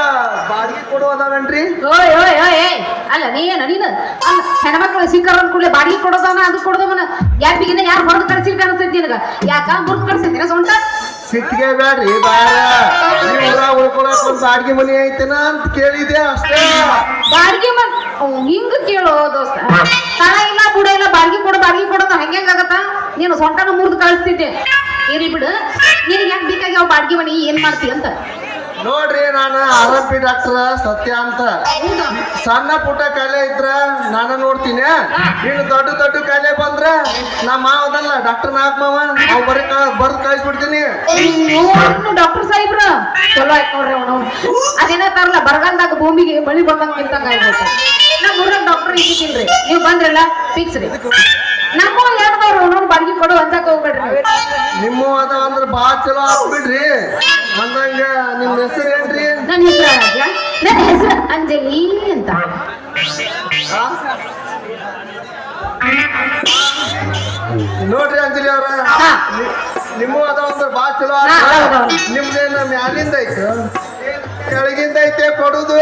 ಬಾಡಿಗೆ ಕೊಡೋದವೇನ್ರಿ ಓಯ್ ಓಯ್ ಓಯ್ ಏಯ್ ಅಲ್ಲ ನೀನು ಅಲ್ಲ ಹೆಣ್ಮಕ್ಳು ಸಿಕ್ಕರ ಅಂದ್ಕೂಡ್ಲೆ ಬಾಡಿಗೆ ಕೊಡೋದವನ ಅದು ಕೊಡೋದವನ ಯಾಪಿಗಿನ್ನ ಯಾರು ಹೊರದು ಕಳ್ಸಿಲ್ಕ ಅನಿಸ್ತೈತಿ ನಿನಗ ಯಾಕ ಮುರ್ದು ಕಳ್ಸಿದ್ದೀನ ಸೊಂಟ ಸಿಟ್ಟಿಗೆ ಬ್ಯಾಡ್ರಿ ಬಾರ ಈ ಊರಾಗ ಉಳ್ಕೊಳಕ್ ಒಂದ್ ಬಾಡಿಗೆ ಮನೆ ಐತೆನ ಅಂತ ಕೇಳಿದೆ ಅಷ್ಟೇ ಬಾಡಿಗೆ ಹಿಂಗ ಕೇಳೋ ದೋಸ್ತ ತಳ ಇಲ್ಲ ಬುಡ ಇಲ್ಲ ಬಾಡಿಗೆ ಕೊಡೋದು ಹಂಗಂಗಾಗತ್ತ ನೀನು ಸೊಂಟನ ಮುರಿದು ಕಳಿಸ್ತಿದ್ದೆ ಇರ್ಲಿ ಬಿಡು ನಿನಗೆ ಯಾಕೆ ಬೇಕಾಗಿ ಅವ್ ಬಾಡಿಗೆ ಮನೆ ಏನ್ ಮಾಡ್ತಿ ಅಂತ ನೋಡ್ರಿ ನಾನು RMP ಡಾಕ್ಟರ್ ಸತ್ಯ ಅಂತ ಸಣ್ಣ ಪುಟ್ಟ ಕಾಯಿಲೆ ಇದ್ರ ನಾನು ನೋಡ್ತೀನಿ ನೀನು ದೊಡ್ಡ ದೊಡ್ಡ ಕಾಯಿಲೆ ಬಂದ್ರ ನಮ್ಮ ಮಾವದಲ್ಲ ಡಾಕ್ಟರ್ ನಾಲ್ಕು ಮಾವ ಅವ್ ಬರ್ದು ಕಳಿಸ್ಬಿಡ್ತೀನಿ ಡಾಕ್ಟರ್ ಸಾಹೇಬ್ರ ಚಲೋ ಆಯ್ತು ನೋಡ್ರಿ ಅವನು ಅದೇನ ತರಲ್ಲ ಬರಗಾಲದಾಗ ಭೂಮಿಗೆ ಮಳಿ ಬಂದಂಗ ನಿಂತಂಗ ಆಗ್ಬೇಕು ನಮ್ಮ ಊರಾಗ ಡಾಕ್ಟರ್ ಇದ್ದಿಲ್ರಿ ನೀವು ಬಂದ್ರಲ್ಲ ಫಿಕ್ಸ್ ರೀ ನಮ್ಮ ಹೇಳ್ದವ್ರು ಅವನವ್ನು ಬಾಡಿಗೆ ಕೊಡು ಅಂಜಾಕ ಹೋಗ್ಬೇಡ್ರಿ ನಿಮ್ಮ ಅದ ಅಂದ್ರ ಬಾ ಚಲೋ ಆಗ್ಬಿಡ್ರಿ ಅಂದಂಗ ನಿಮ್ ಹೆಸರು ಏನ್ರಿ ನನ್ನ ಹೆಸರು ನನ್ನ ಹೆಸರು ಅಂಜಲಿ ಅಂತ ನೋಡ್ರಿ ಅಂಜಲಿ ಅವ್ರ ನಿಮ್ಮ ಅದ ಅಂದ್ರ ಬಾ ಚಲೋ ನಿಮ್ದೇನ ಮ್ಯಾಲಿಂದ ಐತೆ ಕೆಳಗಿಂದ ಐತೆ ಕೊಡುದು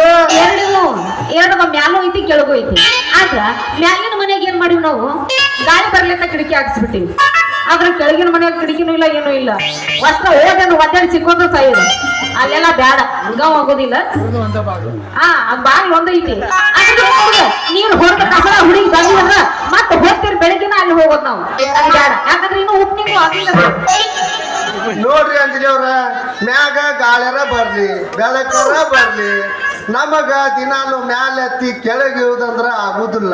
ಎರಡು ಮ್ಯಾಲೂ ಐತಿ ಕೆಳಗೂ ಐತಿ ಆದ್ರ ಮ್ಯಾಲಿನ ಮನೆಗೆ ಏನ್ ಮಾಡಿವಿ ನಾವು ಗಾಳಿ ಬರ್ಲಿಂದ ಕಿಟಕಿ ಹಾಕ್ಸ್ಬಿಟ್ಟಿವಿ ಆದ್ರ ಕೆಳಗಿನ ಮನೆಯಾಗ ಕಿಟಕಿನೂ ಇಲ್ಲ ಏನೂ ಇಲ್ಲ ಅಷ್ಟ ಓದನ್ನು ಒದ್ದಾಡಿ ಸಿಕ್ಕೊಂಡ್ರೆ ಸಾಯೋದು ಅಲ್ಲೆಲ್ಲ ಬ್ಯಾಡ ಹಂಗಾವ್ ಆಗೋದಿಲ್ಲ ಬಾಗಿಲು ಒಂದೈತಿ ನೀರು ಹೊರಗೆ ಕಸರ ಹುಡುಗಿ ಬಂದಿದ್ರ ಮತ್ತೆ ಹೋಗ್ತೀರಿ ಬೆಳಗಿನ ಅಲ್ಲಿ ಹೋಗೋದು ನಾವು ಅದು ಬ್ಯಾಡ ಯಾಕಂದ್ರೆ ಇನ್ನು ಉಪ್ಪಿಗೂ ಆಗಿಲ್ಲ ನೋಡ್ರಿ ಅಂಜಲಿ ಅವ್ರ ಮ್ಯಾಗ ಗಾಳ್ಯಾರ ಬರ್ಲಿ ಬೆಳಕರ ಬರ್ಲಿ ನಮಗ ದಿನಾಲು ಮ್ಯಾಲೆತ್ತಿ ಕೆಳಗೆ ಇಳುದಂದ್ರ ಆಗುದಿಲ್ಲ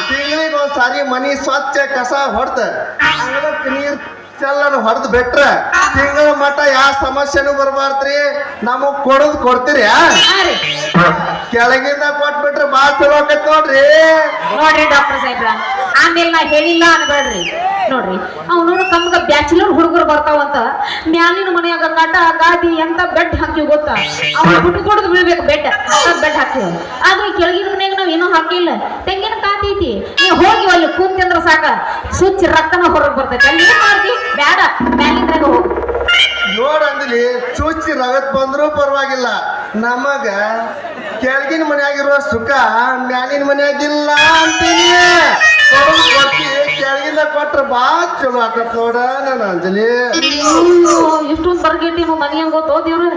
ತಿಂಗಳಿಗೆ ಒಂದ್ಸಾರಿ ಮನಿ ಸ್ವಚ್ಛ ಕಸ ಹೊಡ್ದ ಅಂಗಳಕ್ಕೆ ನೀರ್ ಚೆಲ್ಲನ ಹೊಡೆದ್ ಬಿಟ್ರ ತಿಂಗಳ ಮಟ್ಟ ಯಾವ ಸಮಸ್ಯೆನೂ ಬರ್ಬಾರ್ದ್ರಿ ನಮಗ್ ಕೊಡ್ತೀರಿ ಕೆಳಗಿಂದ ಕೊಟ್ಬಿಟ್ರೆ ಬಾಳ ಚಲೋ ಆಕೈತ್ ನೋಡ್ರಿ ಡಾಕ್ಟರ್ ಸಾಹೇಬ್ರ ಆಮೇಲೆ ನಾ ಹೇಳಿಲ್ಲ ಅನ್ಬೇಡ್ರಿ ನೋಡ್ರಿ ಅವನು ನಮ್ಗ ಬ್ಯಾಚುಲರ್ ಹುಡುಗರು ಬರ್ತಾವಂತ ಮ್ಯಾಲಿನ ಮನೆಯಾಗ ಕಟ ಗಾದಿ ಎಂತ ಬೆಡ್ ಹಾಕಿ ಗೊತ್ತಾ ಅವ್ನ ಬಿಟ್ಟು ಕೊಡದು ಬೀಳ್ಬೇಕು ಬೆಡ್ ಹಾಕಿ ಆದ್ರೆ ಕೆಳಗಿನ ಮನೆಯಾಗ ನಾವ್ ಏನೋ ಹಾಕಿಲ್ಲ ತೆಂಗಿನ ಕಾತಿ ಐತಿ ನೀವು ಹೋಗಿ ಅಲ್ಲಿ ಕೂತಿಂದ್ರ ಸಾಕ ಸುಚ್ಚಿ ರಕ್ತನ ಹೊರಗೆ ಬರ್ತೈತೆ ಅಲ್ಲಿ ಏನ್ ಮಾಡ್ತಿ ಬ್ಯಾಡ ಮ್ಯಾಲಿಂದ್ರಾಗ ಹೋಗಿ ನೋಡಂದ್ಲಿ ಚುಚ್ಚಿ ರಗತ್ ಬಂದ್ರೂ ಪರವಾಗಿಲ್ಲ ನಮಗ ಕೆಳಗಿನ ಮನ್ಯಾಗಿರುವ ಸುಖ ಮ್ಯಾಲಿನ ಮನ್ಯಾಗಿಲ್ಲ ಅಂತೀನಿ ಕೆಳಗಿಂದ ಕೊಟ್ರ ಬಾ ಚಲೋ ಆಕತ್ ನೋಡ ನಾನು ಅಂಜಲಿ ಇಷ್ಟೊಂದು ಬರ್ಗೆಟ್ಟಿ ನೀವು ಮನಿ ಹಂಗ ತೋದಿವ್ರು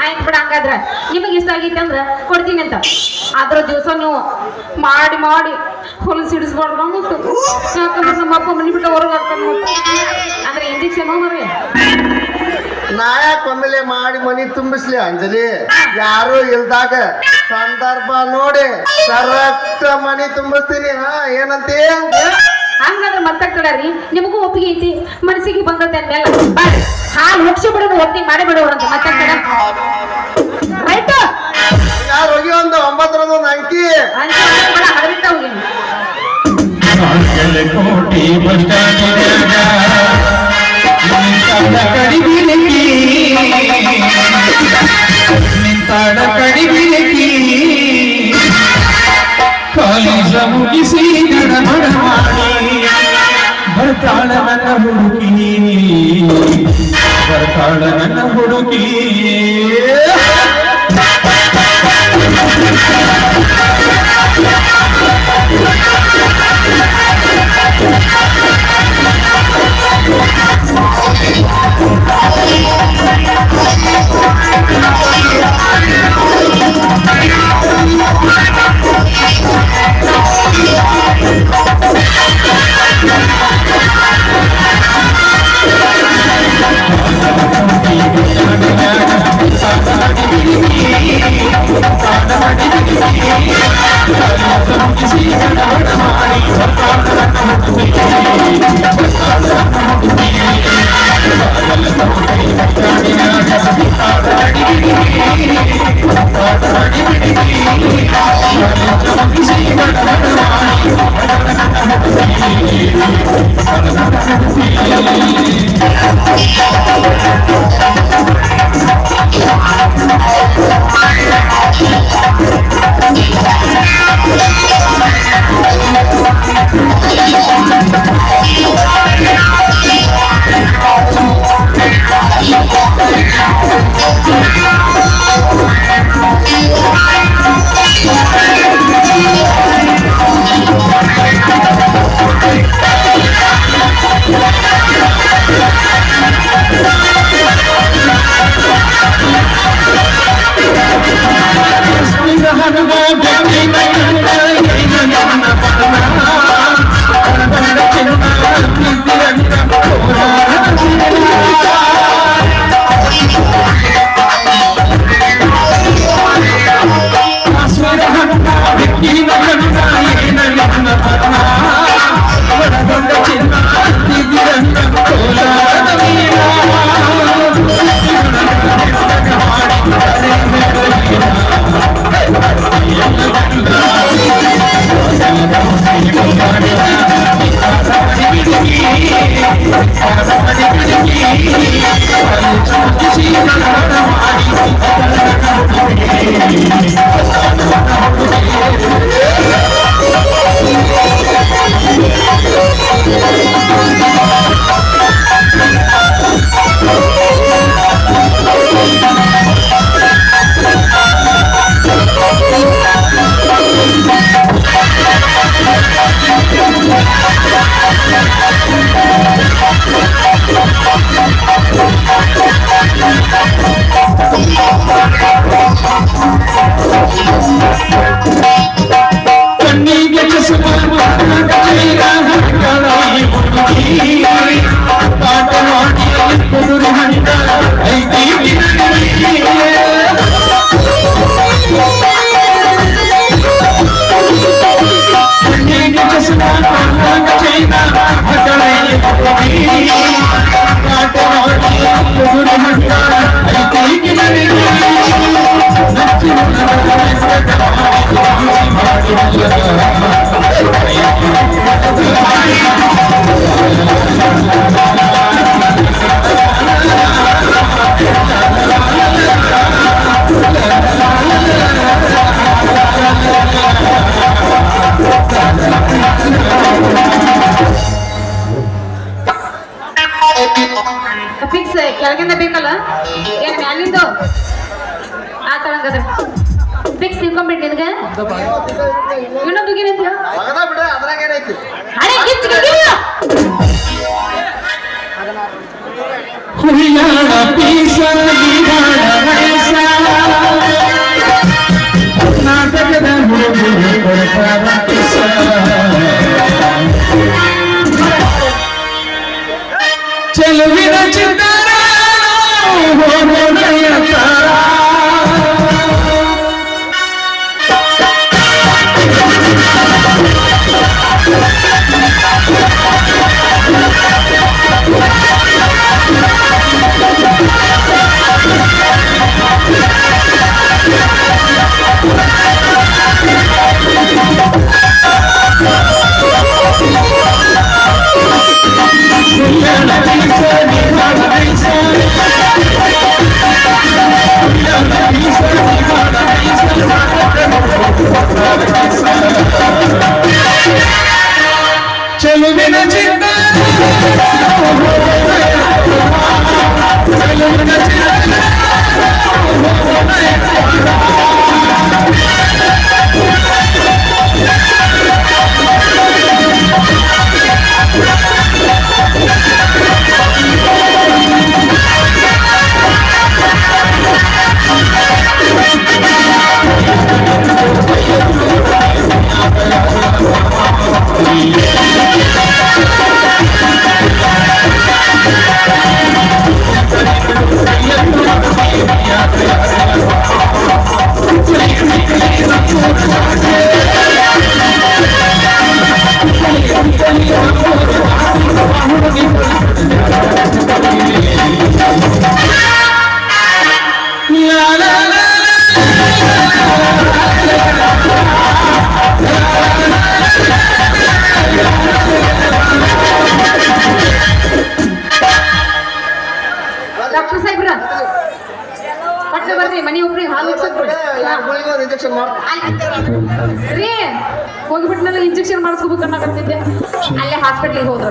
ಆಯ್ತು ಬಿಡ. ಹಂಗಾದ್ರ ನಿಮಗೆ ಇಷ್ಟ ಆಗೈತೆ ಅಂದ್ರ ಕೊಡ್ತೀನಿ ಅಂತ. ಅದ್ರ ದಿವಸ ನೀವು ಮಾಡಿ ಮಾಡಿ ಹೊಲಸು ಸಿಡಿಸ್ಬಾರ್ದು ಅನ್ನಿಸ್ತು. ಯಾಕಂದ್ರೆ ನಮ್ಮ ಅಪ್ಪ ಮನಿ ಬಿಟ್ಟು ಹೊರಗೆ ಹಾಕೊಂಡು ಅಂದ್ರೆ ಇಂಜೆಕ್ಷನ್ ಹೋಗ್ರಿ. ನಾಯಕ್ ಒಮ್ಮೆಲೆ ಮಾಡಿ ಮನಿ ತುಂಬಿಸ್ಲಿ ಅಂಜಲಿ. ಯಾರು ಇಲ್ದಾಗ ಸಂದರ್ಭ ನೋಡಿ ಕರೆಕ್ಟ್ ಮನಿ ತುಂಬಿಸ್ತೀನಿ. ಹಾ ಏನಂತೀ? ಹಂಗಾದ್ರೆ ಮತ್ತಾಗ್ತಡ್ರಿ ನಿಮಗೂ ಒಪ್ಪಿಗೆ ಐತಿ, ಮನಸ್ಸಿಗೆ ಬಂದತ್ತೆ ಅಂದೆಲ್ಲ ಬಾರಿ ಹಾಲು ಹೋಗ್ಸಿ ಬಿಡೋದು ಒತ್ತಿ ಮಾಡಿ ಬಿಡೋರಂತ ಮತ್ತಾಗ್ತಡ ಆಯ್ತು. ಯಾರು ಹೋಗಿ ಒಂದು 9 ಒಂದು ಅಂಕಿ ಹರಬಿಟ್ಟ ಹೋಗಿ ಕೋಟಿ ಬಸ್ ನಿಂತಾಡ ಕಡಿಬಿಲಕಿ ಕಾಲೇಜ ಮುಗಿಸಿ ನಡಮಡ ಮಾಡಿ ಬರ್ತಾಳ ನನ್ನ ಹುಡುಗಿ, ಬರ್ತಾಳ ನನ್ನ ಹುಡುಗಿ. ಫಿಕ್ಸ್ ಕೆಳಗಿಂದ ಬೇಕಲ್ಲ ಏನ್ ಮ್ಯಾಲಿಂದು ಆ ತರಂಗದ ಫಿಕ್ಸ್ ತಿಳ್ಕೊಂಬಿಟ್ಟು ನಿನಗೆ ಇನ್ನೊಂದು ಏನಂತ ಮಗದ ಬಿಡ ಅದ್ರಾಗ ಏನೈತಿ? ಹಳೆ ಗಿಚ್ಚ ಹುಯ್ಯಾಳ ಪೀಸ ಗೀಡಾಳ ರೈಸ ನಾಟಕದ ಹುಡುಗರು ಕೊಡ್ತಾರ ಕಿಸ ಚೆಲುವಿನ ಚಿತ್ತಾರ ಹೋಗೋಣಯ ತಾರ ಚೆಲುವಿನ ಚಿತ್ತ ಡಾಕ್ಟರ್ ಸಾಹೇಬ್ರ ಪಟ್ಟ ಬರ್ರಿ ಮನಿ ಒಬ್ರಿ ಹಾಲು ಇಂಜೆಕ್ಷನ್ ಮಾಡಿ ರೀ ಹೋಗ್ಬಿಟ್ಮೇಲೆ ಇಂಜೆಕ್ಷನ್ ಮಾಡಿಸ್ಕೋಬೇಕು ಅನ್ನಕತ್ತಿದ್ದೆ ಅಲ್ಲೇ ಹಾಸ್ಪಿಟ್ಲಿಗೆ ಹೋದ್ರು